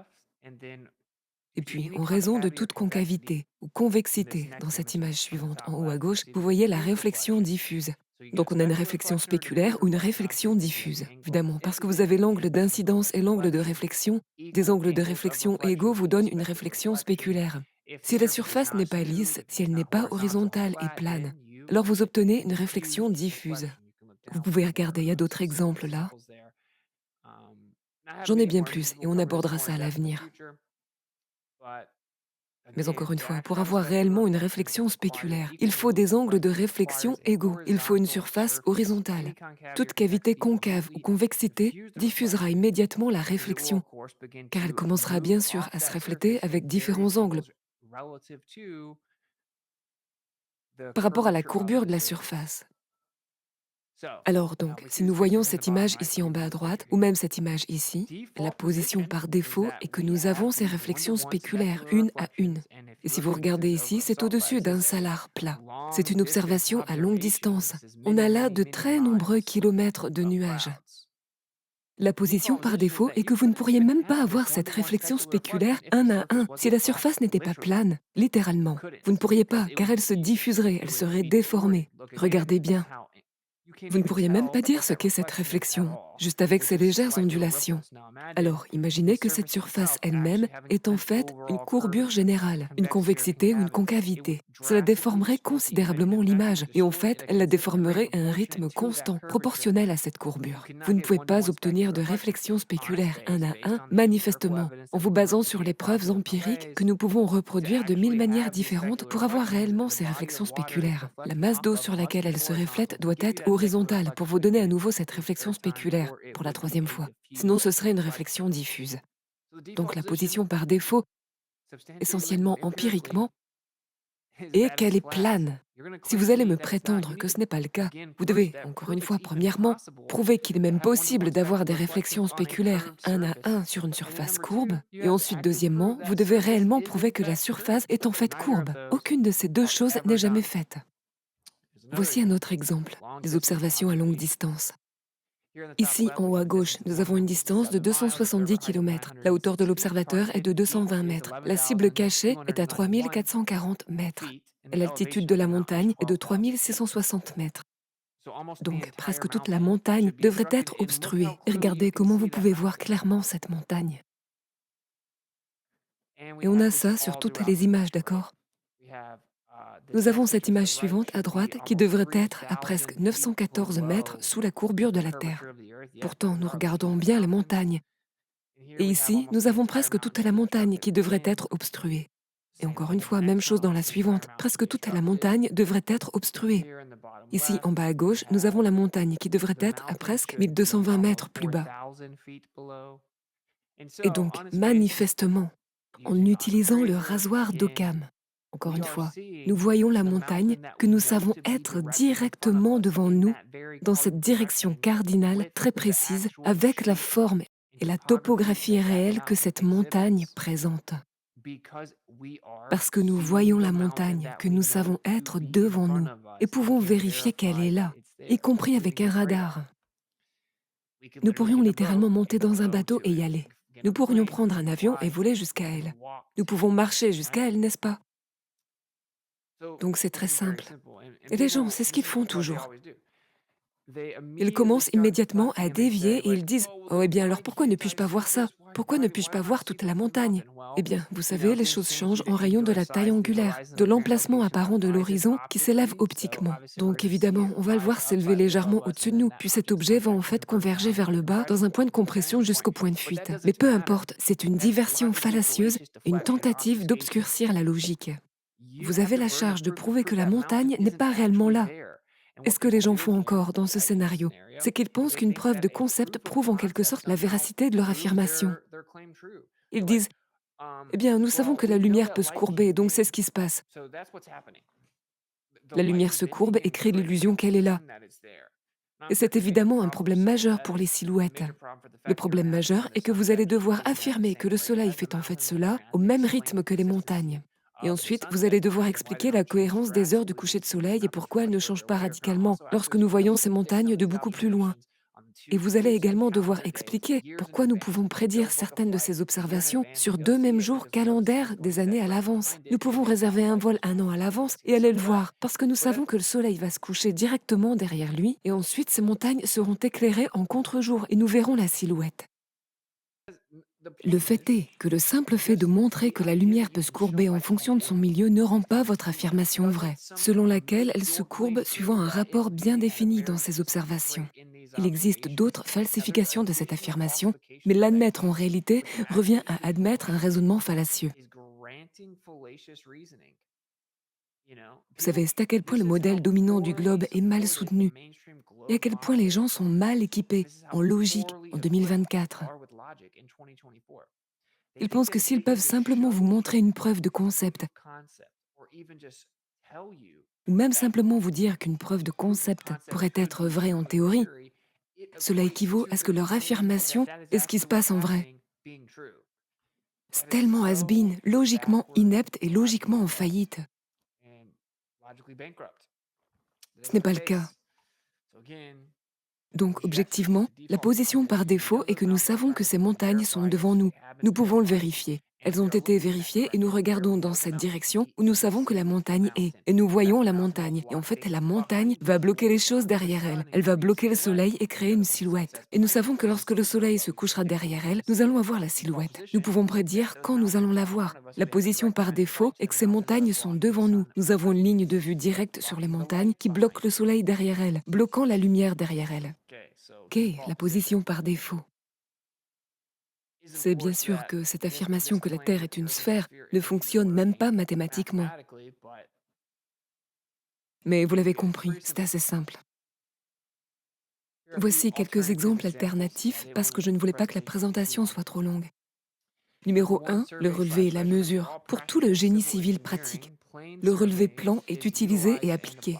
Et puis, en raison de toute concavité ou convexité dans cette image suivante, en haut à gauche, vous voyez la réflexion diffuse. Donc on a une réflexion spéculaire ou une réflexion diffuse. Évidemment, parce que vous avez l'angle d'incidence et l'angle de réflexion, des angles de réflexion égaux vous donnent une réflexion spéculaire. Si la surface n'est pas lisse, si elle n'est pas horizontale et plane, alors vous obtenez une réflexion diffuse. Vous pouvez regarder, il y a d'autres exemples là. J'en ai bien plus et on abordera ça à l'avenir. Mais encore une fois, pour avoir réellement une réflexion spéculaire, il faut des angles de réflexion égaux. Il faut une surface horizontale. Toute cavité concave ou convexité diffusera immédiatement la réflexion, car elle commencera bien sûr à se refléter avec différents angles par rapport à la courbure de la surface. Alors donc, si nous voyons cette image ici en bas à droite, ou même cette image ici, la position par défaut est que nous avons ces réflexions spéculaires, une à une. Et si vous regardez ici, c'est au-dessus d'un salar plat. C'est une observation à longue distance. On a là de très nombreux kilomètres de nuages. La position par défaut est que vous ne pourriez même pas avoir cette réflexion spéculaire un à un si la surface n'était pas plane, littéralement. Vous ne pourriez pas, car elle se diffuserait, elle serait déformée. Regardez bien. Vous ne pourriez même pas dire ce qu'est cette réflexion, juste avec ces légères ondulations. Alors, imaginez que cette surface elle-même est en fait une courbure générale, une convexité ou une concavité. Cela déformerait considérablement l'image, et en fait, elle la déformerait à un rythme constant, proportionnel à cette courbure. Vous ne pouvez pas obtenir de réflexion spéculaire un à un, manifestement, en vous basant sur les preuves empiriques que nous pouvons reproduire de 1000 manières différentes pour avoir réellement ces réflexions spéculaires. La masse d'eau sur laquelle elles se reflètent doit être horizontale pour vous donner à nouveau cette réflexion spéculaire, pour la troisième fois. Sinon, ce serait une réflexion diffuse. Donc la position par défaut, essentiellement empiriquement, est qu'elle est plane. Si vous allez me prétendre que ce n'est pas le cas, vous devez, encore une fois, premièrement, prouver qu'il est même possible d'avoir des réflexions spéculaires un à un sur une surface courbe, et ensuite, deuxièmement, vous devez réellement prouver que la surface est en fait courbe. Aucune de ces deux choses n'est jamais faite. Voici un autre exemple, les observations à longue distance. Ici, en haut à gauche, nous avons une distance de 270 km. La hauteur de l'observateur est de 220 mètres. La cible cachée est à 3440 mètres. Et l'altitude de la montagne est de 3660 mètres. Donc, presque toute la montagne devrait être obstruée. Et regardez comment vous pouvez voir clairement cette montagne. Et on a ça sur toutes les images, d'accord? Nous avons cette image suivante à droite qui devrait être à presque 914 mètres sous la courbure de la Terre. Pourtant, nous regardons bien les montagnes. Et ici, nous avons presque toute la montagne qui devrait être obstruée. Et encore une fois, même chose dans la suivante. Presque toute la montagne devrait être obstruée. Ici, en bas à gauche, nous avons la montagne qui devrait être à presque 1220 mètres plus bas. Et donc, manifestement, en utilisant le rasoir d'Occam, encore une fois, nous voyons la montagne que nous savons être directement devant nous, dans cette direction cardinale très précise, avec la forme et la topographie réelle que cette montagne présente. Parce que nous voyons la montagne que nous savons être devant nous et pouvons vérifier qu'elle est là, y compris avec un radar. Nous pourrions littéralement monter dans un bateau et y aller. Nous pourrions prendre un avion et voler jusqu'à elle. Nous pouvons marcher jusqu'à elle, n'est-ce pas? Donc c'est très simple. Et les gens, c'est ce qu'ils font toujours. Ils commencent immédiatement à dévier et ils disent « Oh, eh bien alors pourquoi ne puis-je pas voir ça? Pourquoi ne puis-je pas voir toute la montagne ?» Eh bien, vous savez, les choses changent en rayon de la taille angulaire, de l'emplacement apparent de l'horizon qui s'élève optiquement. Donc évidemment, on va le voir s'élever légèrement au-dessus de nous, puis cet objet va en fait converger vers le bas dans un point de compression jusqu'au point de fuite. Mais peu importe, c'est une diversion fallacieuse, une tentative d'obscurcir la logique. Vous avez la charge de prouver que la montagne n'est pas réellement là. Et ce que les gens font encore dans ce scénario, c'est qu'ils pensent qu'une preuve de concept prouve en quelque sorte la véracité de leur affirmation. Ils disent « Eh bien, nous savons que la lumière peut se courber, donc c'est ce qui se passe. La lumière se courbe et crée l'illusion qu'elle est là. » Et c'est évidemment un problème majeur pour les silhouettes. Le problème majeur est que vous allez devoir affirmer que le soleil fait en fait cela au même rythme que les montagnes. Et ensuite, vous allez devoir expliquer la cohérence des heures du coucher de soleil et pourquoi elles ne changent pas radicalement lorsque nous voyons ces montagnes de beaucoup plus loin. Et vous allez également devoir expliquer pourquoi nous pouvons prédire certaines de ces observations sur 2 mêmes jours calendaires des années à l'avance. Nous pouvons réserver un vol 1 an à l'avance et aller le voir, parce que nous savons que le soleil va se coucher directement derrière lui, et ensuite ces montagnes seront éclairées en contre-jour et nous verrons la silhouette. Le fait est que le simple fait de montrer que la lumière peut se courber en fonction de son milieu ne rend pas votre affirmation vraie, selon laquelle elle se courbe suivant un rapport bien défini dans ses observations. Il existe d'autres falsifications de cette affirmation, mais l'admettre en réalité revient à admettre un raisonnement fallacieux. Vous savez, c'est à quel point le modèle dominant du globe est mal soutenu et à quel point les gens sont mal équipés en logique en 2024. Ils pensent que s'ils peuvent simplement vous montrer une preuve de concept, ou même simplement vous dire qu'une preuve de concept pourrait être vraie en théorie, cela équivaut à ce que leur affirmation est ce qui se passe en vrai. C'est tellement has-been, logiquement inepte et logiquement en faillite. Ce n'est pas le cas. Donc, objectivement, la position par défaut est que nous savons que ces montagnes sont devant nous. Nous pouvons le vérifier. Elles ont été vérifiées et nous regardons dans cette direction où nous savons que la montagne est. Et nous voyons la montagne. Et en fait, la montagne va bloquer les choses derrière elle. Elle va bloquer le soleil et créer une silhouette. Et nous savons que lorsque le soleil se couchera derrière elle, nous allons avoir la silhouette. Nous pouvons prédire quand nous allons la voir. La position par défaut est que ces montagnes sont devant nous. Nous avons une ligne de vue directe sur les montagnes qui bloque le soleil derrière elle, bloquant la lumière derrière elle. Qu'est la position par défaut? C'est bien sûr que cette affirmation que la Terre est une sphère ne fonctionne même pas mathématiquement. Mais vous l'avez compris, c'est assez simple. Voici quelques exemples alternatifs parce que je ne voulais pas que la présentation soit trop longue. Numéro 1, le relevé et la mesure. Pour tout le génie civil pratique, le relevé plan est utilisé et appliqué.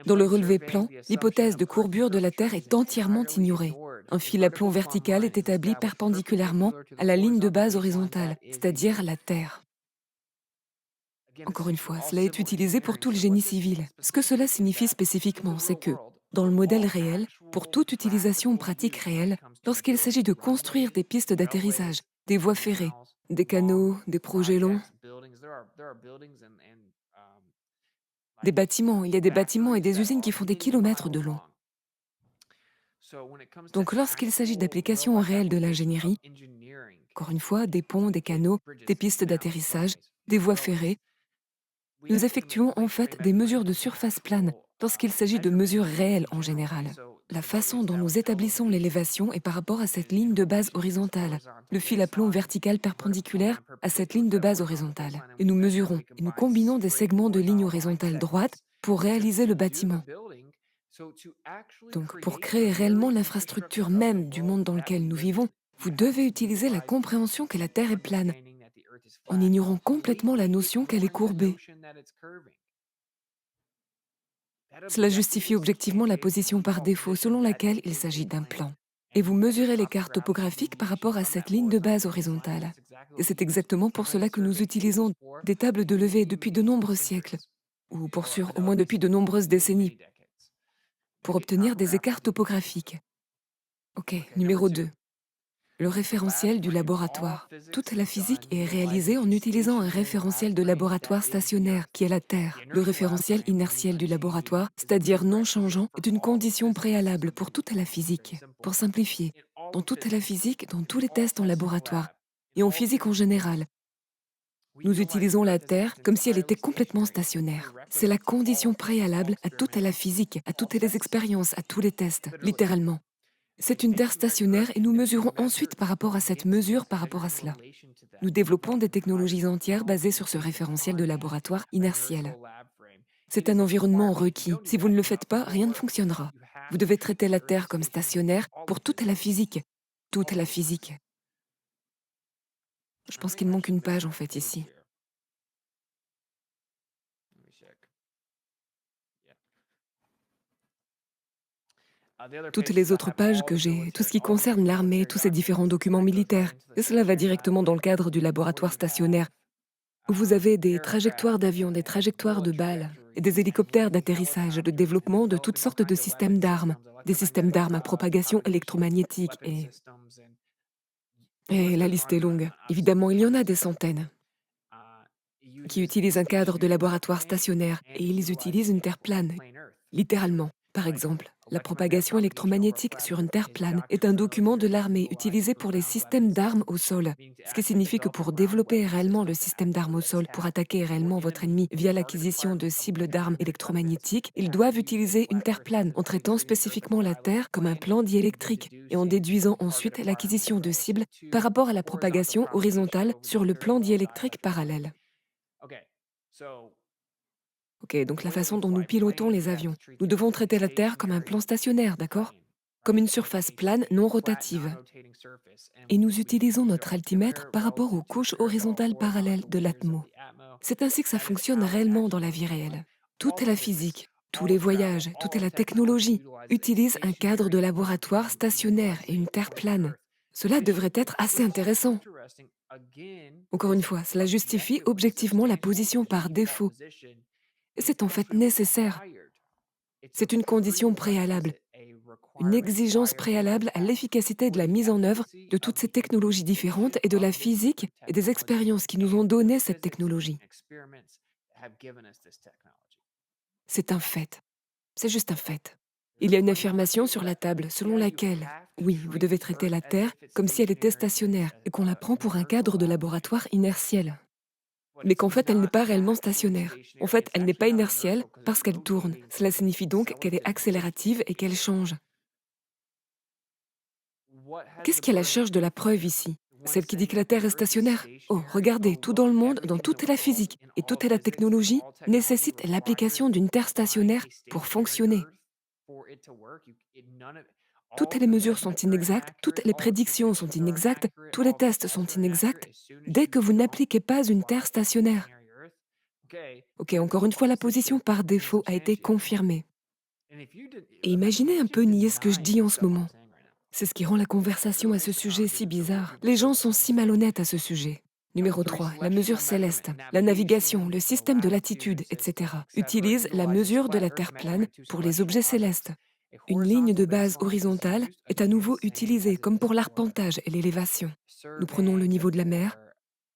Dans le relevé plan, l'hypothèse de courbure de la Terre est entièrement ignorée. Un fil à plomb vertical est établi perpendiculairement à la ligne de base horizontale, c'est-à-dire la Terre. Encore une fois, cela est utilisé pour tout le génie civil. Ce que cela signifie spécifiquement, c'est que, dans le modèle réel, pour toute utilisation pratique réelle, lorsqu'il s'agit de construire des pistes d'atterrissage, des voies ferrées, des canaux, des projets longs, des bâtiments, il y a des bâtiments et des usines qui font des kilomètres de long. Donc lorsqu'il s'agit d'applications réelles de l'ingénierie, encore une fois, des ponts, des canaux, des pistes d'atterrissage, des voies ferrées, nous effectuons en fait des mesures de surface plane lorsqu'il s'agit de mesures réelles en général. La façon dont nous établissons l'élévation est par rapport à cette ligne de base horizontale, le fil à plomb vertical perpendiculaire à cette ligne de base horizontale. Et nous mesurons et nous combinons des segments de ligne horizontale droite pour réaliser le bâtiment. Donc, pour créer réellement l'infrastructure même du monde dans lequel nous vivons, vous devez utiliser la compréhension que la Terre est plane, en ignorant complètement la notion qu'elle est courbée. Cela justifie objectivement la position par défaut selon laquelle il s'agit d'un plan. Et vous mesurez l'écart topographique par rapport à cette ligne de base horizontale. Et c'est exactement pour cela que nous utilisons des tables de levée depuis de nombreux siècles, ou pour sûr au moins depuis de nombreuses décennies, pour obtenir des écarts topographiques. Ok, numéro 2. Le référentiel du laboratoire. Toute la physique est réalisée en utilisant un référentiel de laboratoire stationnaire, qui est la Terre. Le référentiel inertiel du laboratoire, c'est-à-dire non changeant, est une condition préalable pour toute la physique. Pour simplifier, dans toute la physique, dans tous les tests en laboratoire, et en physique en général, nous utilisons la Terre comme si elle était complètement stationnaire. C'est la condition préalable à toute la physique, à toutes les expériences, à tous les tests, littéralement. C'est une Terre stationnaire et nous mesurons ensuite par rapport à cette mesure, par rapport à cela. Nous développons des technologies entières basées sur ce référentiel de laboratoire inertiel. C'est un environnement requis. Si vous ne le faites pas, rien ne fonctionnera. Vous devez traiter la Terre comme stationnaire pour toute la physique. Toute la physique. Je pense qu'il manque une page en fait ici. Toutes les autres pages que j'ai, tout ce qui concerne l'armée, tous ces différents documents militaires, et cela va directement dans le cadre du laboratoire stationnaire, où vous avez des trajectoires d'avions, des trajectoires de balles, et des hélicoptères d'atterrissage, de développement de toutes sortes de systèmes d'armes, des systèmes d'armes à propagation électromagnétique, et la liste est longue. Évidemment, il y en a des centaines qui utilisent un cadre de laboratoire stationnaire, et ils utilisent une Terre plane, littéralement. Par exemple, La propagation électromagnétique sur une Terre plane est un document de l'armée utilisé pour les systèmes d'armes au sol, ce qui signifie que pour développer réellement le système d'armes au sol, pour attaquer réellement votre ennemi via l'acquisition de cibles d'armes électromagnétiques, ils doivent utiliser une Terre plane en traitant spécifiquement la Terre comme un plan diélectrique et en déduisant ensuite l'acquisition de cibles par rapport à la propagation horizontale sur le plan diélectrique parallèle. Ok, donc la façon dont nous pilotons les avions. Nous devons traiter la Terre comme un plan stationnaire, d'accord? Comme une surface plane non rotative. Et nous utilisons notre altimètre par rapport aux couches horizontales parallèles de l'atmo. C'est ainsi que ça fonctionne réellement dans la vie réelle. Toute la physique, tous les voyages, toute la technologie utilisent un cadre de laboratoire stationnaire et une Terre plane. Cela devrait être assez intéressant. Encore une fois, cela justifie objectivement la position par défaut. Et c'est en fait nécessaire. C'est une condition préalable, une exigence préalable à l'efficacité de la mise en œuvre de toutes ces technologies différentes et de la physique et des expériences qui nous ont donné cette technologie. C'est un fait. C'est juste un fait. Il y a une affirmation sur la table selon laquelle, oui, vous devez traiter la Terre comme si elle était stationnaire et qu'on la prend pour un cadre de laboratoire inertiel. Mais qu'en fait, elle n'est pas réellement stationnaire. En fait, elle n'est pas inertielle parce qu'elle tourne. Cela signifie donc qu'elle est accélérative et qu'elle change. Qu'est-ce qui est la charge de la preuve ici? Celle qui dit que la Terre est stationnaire? Oh, regardez, tout dans le monde, dans toute la physique et toute la technologie, nécessite l'application d'une Terre stationnaire pour fonctionner. Toutes les mesures sont inexactes, toutes les prédictions sont inexactes, tous les tests sont inexacts, dès que vous n'appliquez pas une Terre stationnaire. Ok, encore une fois, la position par défaut a été confirmée. Et imaginez un peu nier ce que je dis en ce moment. C'est ce qui rend la conversation à ce sujet si bizarre. Les gens sont si malhonnêtes à ce sujet. Numéro 3, la mesure céleste. La navigation, le système de latitude, etc. utilisent la mesure de la Terre plane pour les objets célestes. Une ligne de base horizontale est à nouveau utilisée comme pour l'arpentage et l'élévation. Nous prenons le niveau de la mer.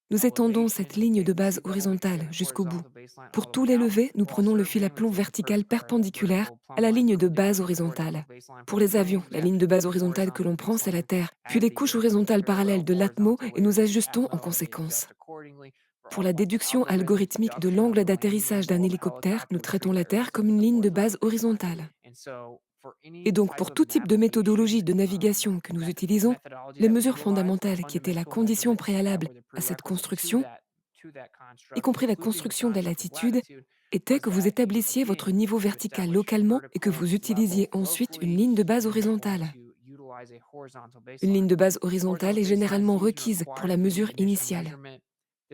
Nous étendons cette ligne de base horizontale jusqu'au bout. Pour tous les levées, nous prenons le fil à plomb vertical perpendiculaire à la ligne de base horizontale. Pour les avions, la ligne de base horizontale que l'on prend, c'est la Terre, puis les couches horizontales parallèles de l'atmo et nous ajustons en conséquence. Pour la déduction algorithmique de l'angle d'atterrissage d'un hélicoptère, nous traitons la Terre comme une ligne de base horizontale. Et donc, pour tout type de méthodologie de navigation que nous utilisons, les mesures fondamentales qui étaient la condition préalable à cette construction, y compris la construction de la latitude, étaient que vous établissiez votre niveau vertical localement et que vous utilisiez ensuite une ligne de base horizontale. Une ligne de base horizontale est généralement requise pour la mesure initiale.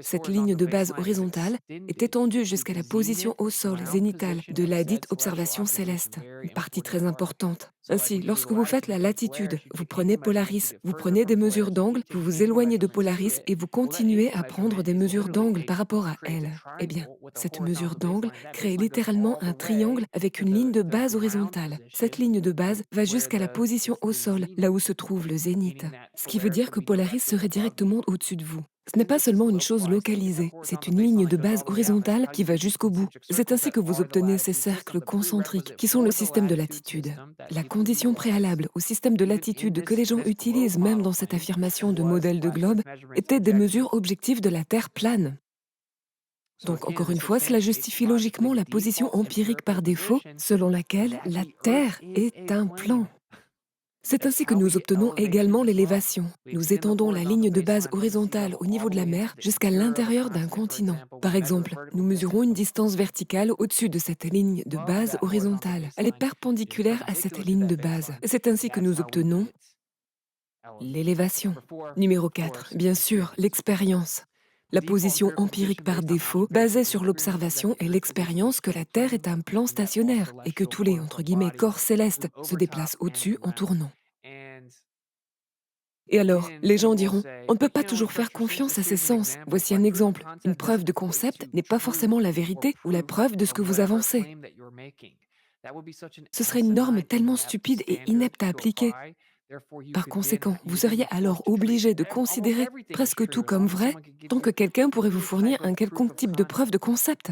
Cette ligne de base horizontale est étendue jusqu'à la position au sol zénitale de la dite observation céleste, une partie très importante. Ainsi, lorsque vous faites la latitude, vous prenez Polaris, vous prenez des mesures d'angle, vous vous éloignez de Polaris et vous continuez à prendre des mesures d'angle par rapport à elle. Eh bien, cette mesure d'angle crée littéralement un triangle avec une ligne de base horizontale. Cette ligne de base va jusqu'à la position au sol, là où se trouve le zénith. Ce qui veut dire que Polaris serait directement au-dessus de vous. Ce n'est pas seulement une chose localisée, c'est une ligne de base horizontale qui va jusqu'au bout. C'est ainsi que vous obtenez ces cercles concentriques, qui sont le système de latitude. La condition préalable au système de latitude que les gens utilisent même dans cette affirmation de modèle de globe était des mesures objectives de la Terre plane. Donc, encore une fois, cela justifie logiquement la position empirique par défaut, selon laquelle la Terre est un plan. C'est ainsi que nous obtenons également l'élévation. Nous étendons la ligne de base horizontale au niveau de la mer jusqu'à l'intérieur d'un continent. Par exemple, nous mesurons une distance verticale au-dessus de cette ligne de base horizontale. Elle est perpendiculaire à cette ligne de base. C'est ainsi que nous obtenons l'élévation. Numéro 4, bien sûr, l'expérience. La position empirique par défaut, basée sur l'observation et l'expérience que la Terre est un plan stationnaire et que tous les, entre guillemets, corps célestes se déplacent au-dessus en tournant. Et alors, les gens diront, on ne peut pas toujours faire confiance à ces sens. Voici un exemple. Une preuve de concept n'est pas forcément la vérité ou la preuve de ce que vous avancez. Ce serait une norme tellement stupide et inepte à appliquer. Par conséquent, vous seriez alors obligé de considérer presque tout comme vrai tant que quelqu'un pourrait vous fournir un quelconque type de preuve de concept.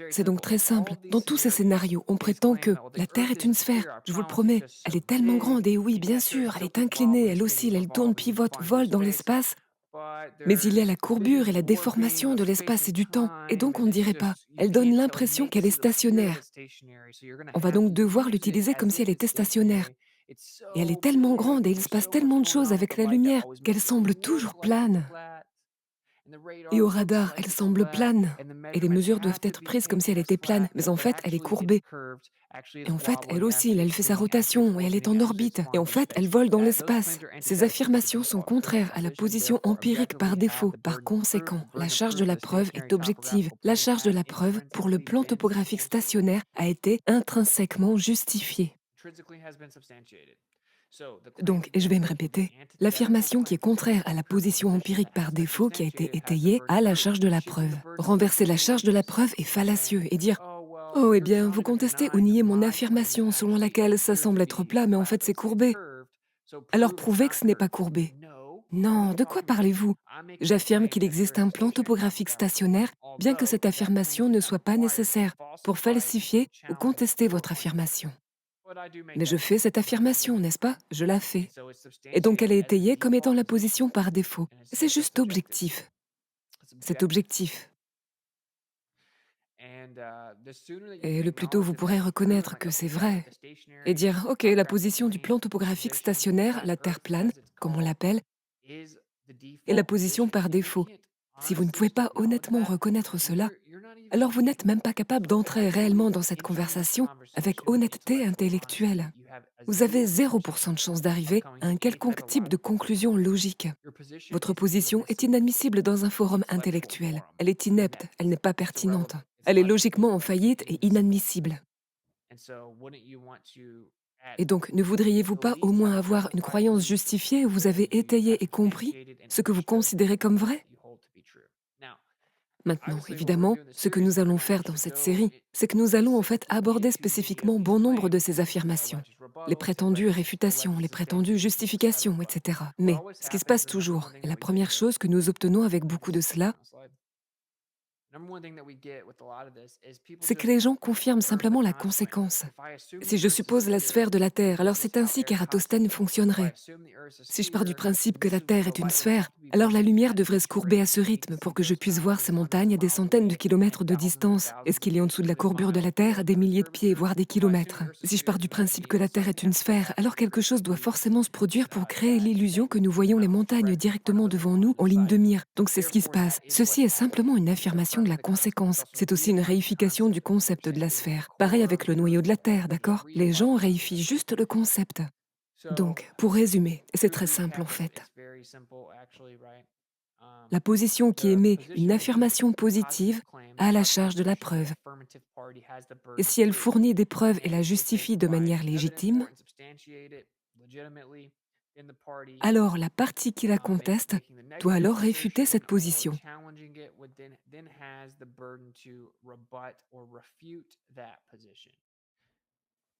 C'est donc très simple. Dans tous ces scénarios, on prétend que la Terre est une sphère, je vous le promets. Elle est tellement grande, et oui, bien sûr, elle est inclinée, elle oscille, elle tourne, pivote, vole dans l'espace. Mais il y a la courbure et la déformation de l'espace et du temps, et donc on ne dirait pas. Elle donne l'impression qu'elle est stationnaire. On va donc devoir l'utiliser comme si elle était stationnaire. Et elle est tellement grande et il se passe tellement de choses avec la lumière qu'elle semble toujours plane. Et au radar, elle semble plane. Et les mesures doivent être prises comme si elle était plane, mais en fait, elle est courbée. Et en fait, elle oscille, elle fait sa rotation, et elle est en orbite. Et en fait, elle vole dans l'espace. Ces affirmations sont contraires à la position empirique par défaut. Par conséquent, la charge de la preuve est objective. La charge de la preuve, pour le plan topographique stationnaire, a été intrinsèquement justifiée. Donc, et je vais me répéter, l'affirmation qui est contraire à la position empirique par défaut qui a été étayée a la charge de la preuve. Renverser la charge de la preuve est fallacieux et dire oh, eh bien, vous contestez ou niez mon affirmation selon laquelle ça semble être plat, mais en fait c'est courbé. Alors prouvez que ce n'est pas courbé. Non, de quoi parlez-vous? J'affirme qu'il existe un plan topographique stationnaire, bien que cette affirmation ne soit pas nécessaire pour falsifier ou contester votre affirmation. Mais je fais cette affirmation, n'est-ce pas? Je la fais. Et donc elle est étayée comme étant la position par défaut. C'est juste objectif. C'est objectif. Et le plus tôt vous pourrez reconnaître que c'est vrai et dire « Ok, la position du plan topographique stationnaire, la Terre plane, comme on l'appelle, est la position par défaut. » Si vous ne pouvez pas honnêtement reconnaître cela, alors vous n'êtes même pas capable d'entrer réellement dans cette conversation avec honnêteté intellectuelle. Vous avez 0% de chance d'arriver à un quelconque type de conclusion logique. Votre position est inadmissible dans un forum intellectuel. Elle est inepte, elle n'est pas pertinente. Elle est logiquement en faillite et inadmissible. Et donc, ne voudriez-vous pas au moins avoir une croyance justifiée où vous avez étayé et compris ce que vous considérez comme vrai? Maintenant, évidemment, ce que nous allons faire dans cette série, c'est que nous allons en fait aborder spécifiquement bon nombre de ces affirmations, les prétendues réfutations, les prétendues justifications, etc. Mais ce qui se passe toujours, et la première chose que nous obtenons avec beaucoup de cela, c'est que les gens confirment simplement la conséquence. Si je suppose la sphère de la Terre, alors c'est ainsi qu'Ératosthène fonctionnerait. Si je pars du principe que la Terre est une sphère, alors la lumière devrait se courber à ce rythme pour que je puisse voir ces montagnes à des centaines de kilomètres de distance. Et ce qu'il y a en dessous de la courbure de la Terre à des milliers de pieds, voire des kilomètres. Si je pars du principe que la Terre est une sphère, alors quelque chose doit forcément se produire pour créer l'illusion que nous voyons les montagnes directement devant nous en ligne de mire. Donc c'est ce qui se passe. Ceci est simplement une affirmation de la conséquence. C'est aussi une réification du concept de la sphère. Pareil avec le noyau de la Terre, d'accord? Les gens réifient juste le concept. Donc, pour résumer, c'est très simple en fait. La position qui émet une affirmation positive a la charge de la preuve. Et si elle fournit des preuves et la justifie de manière légitime, alors la partie qui la conteste doit alors réfuter cette position.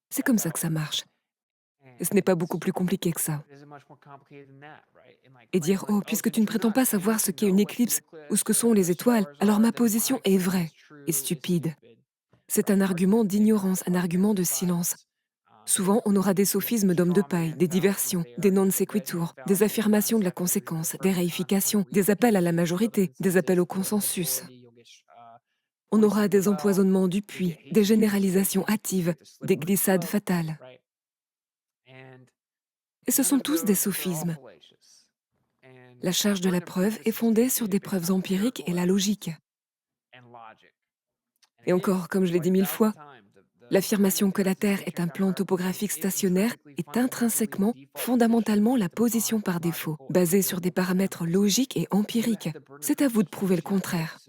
C'est comme ça que ça marche. Et ce n'est pas beaucoup plus compliqué que ça. Et dire « Oh, puisque tu ne prétends pas savoir ce qu'est une éclipse ou ce que sont les étoiles, alors ma position est vraie et stupide. » C'est un argument d'ignorance, un argument de silence. Souvent, on aura des sophismes d'hommes de paille, des diversions, des non sequitur, des affirmations de la conséquence, des réifications, des appels à la majorité, des appels au consensus. On aura des empoisonnements du puits, des généralisations hâtives, des glissades fatales. Et ce sont tous des sophismes. La charge de la preuve est fondée sur des preuves empiriques et la logique. Et encore, comme je l'ai dit 1000 fois, l'affirmation que la Terre est un plan topographique stationnaire est intrinsèquement, fondamentalement la position par défaut, basée sur des paramètres logiques et empiriques. C'est à vous de prouver le contraire.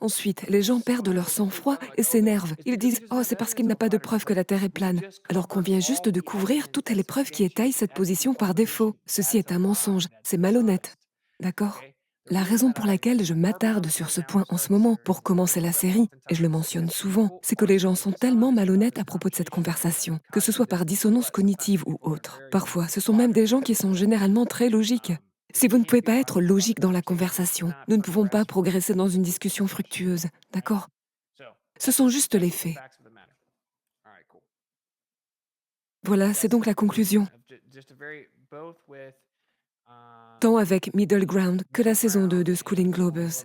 Ensuite, les gens perdent leur sang-froid et s'énervent. Ils disent « Oh, c'est parce qu'il n'a pas de preuve que la Terre est plane », alors qu'on vient juste de couvrir toutes les preuves qui étayent cette position par défaut. Ceci est un mensonge, c'est malhonnête. D'accord? La raison pour laquelle je m'attarde sur ce point en ce moment, pour commencer la série, et je le mentionne souvent, c'est que les gens sont tellement malhonnêtes à propos de cette conversation, que ce soit par dissonance cognitive ou autre. Parfois, ce sont même des gens qui sont généralement très logiques. Si vous ne pouvez pas être logique dans la conversation, nous ne pouvons pas progresser dans une discussion fructueuse, d'accord? Ce sont juste les faits. Voilà, c'est donc la conclusion. Tant avec Middle Ground que la saison 2 de Schooling Globers.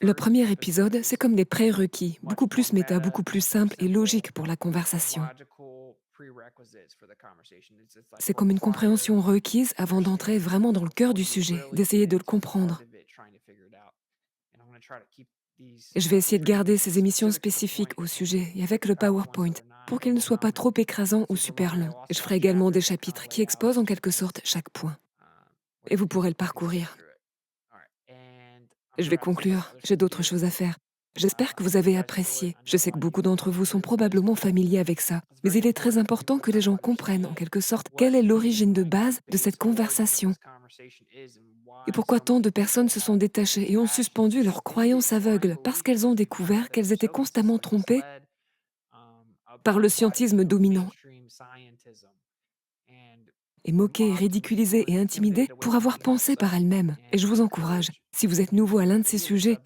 Le premier épisode, c'est comme des prérequis, beaucoup plus méta, beaucoup plus simple et logique pour la conversation. C'est comme une compréhension requise avant d'entrer vraiment dans le cœur du sujet, d'essayer de le comprendre. Et je vais essayer de garder ces émissions spécifiques au sujet et avec le PowerPoint pour qu'ils ne soient pas trop écrasants ou super longs. Et je ferai également des chapitres qui exposent en quelque sorte chaque point. Et vous pourrez le parcourir. Je vais conclure, j'ai d'autres choses à faire. J'espère que vous avez apprécié. Je sais que beaucoup d'entre vous sont probablement familiers avec ça, mais il est très important que les gens comprennent en quelque sorte quelle est l'origine de base de cette conversation et pourquoi tant de personnes se sont détachées et ont suspendu leurs croyances aveugles parce qu'elles ont découvert qu'elles étaient constamment trompées par le scientisme dominant et moquées, ridiculisées et intimidées pour avoir pensé par elles-mêmes. Et je vous encourage, si vous êtes nouveau à l'un de ces sujets,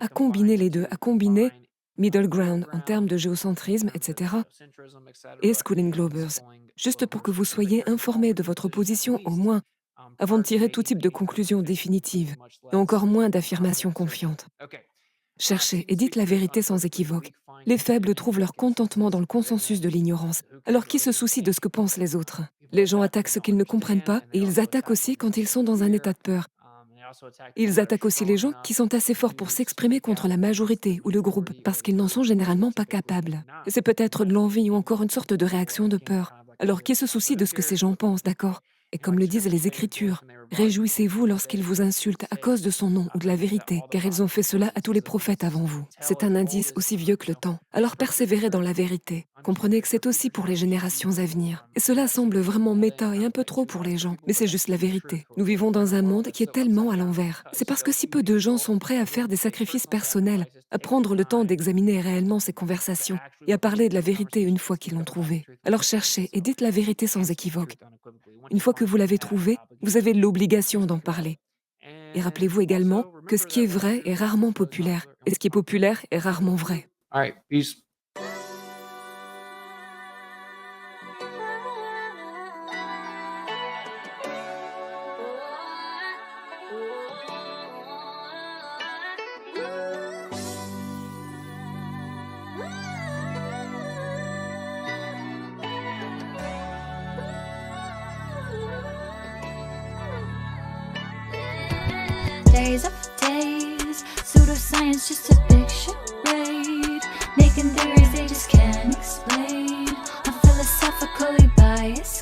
à combiner les deux, à combiner Middle Ground en termes de géocentrisme, etc., et Schooling Globers, juste pour que vous soyez informés de votre position au moins, avant de tirer tout type de conclusion définitive, et encore moins d'affirmations confiantes. Cherchez et dites la vérité sans équivoque. Les faibles trouvent leur contentement dans le consensus de l'ignorance. Alors qui se soucie de ce que pensent les autres? Les gens attaquent ce qu'ils ne comprennent pas, et ils attaquent aussi quand ils sont dans un état de peur. Ils attaquent aussi les gens qui sont assez forts pour s'exprimer contre la majorité ou le groupe, parce qu'ils n'en sont généralement pas capables. Et c'est peut-être de l'envie ou encore une sorte de réaction de peur. Alors qui se soucie de ce que ces gens pensent, d'accord? Et comme le disent les Écritures, réjouissez-vous lorsqu'ils vous insultent à cause de son nom ou de la vérité, car ils ont fait cela à tous les prophètes avant vous. C'est un indice aussi vieux que le temps. Alors persévérez dans la vérité. Comprenez que c'est aussi pour les générations à venir. Et cela semble vraiment méta et un peu trop pour les gens, mais c'est juste la vérité. Nous vivons dans un monde qui est tellement à l'envers. C'est parce que si peu de gens sont prêts à faire des sacrifices personnels, à prendre le temps d'examiner réellement ces conversations et à parler de la vérité une fois qu'ils l'ont trouvée. Alors cherchez et dites la vérité sans équivoque. Une fois que vous l'avez trouvée, vous avez l'obligation d'en parler. Et rappelez-vous également que ce qui est vrai est rarement populaire, et ce qui est populaire est rarement vrai. All right, peace. Days after days, pseudoscience just a big charade, making theories they just can't explain. I'm philosophically biased.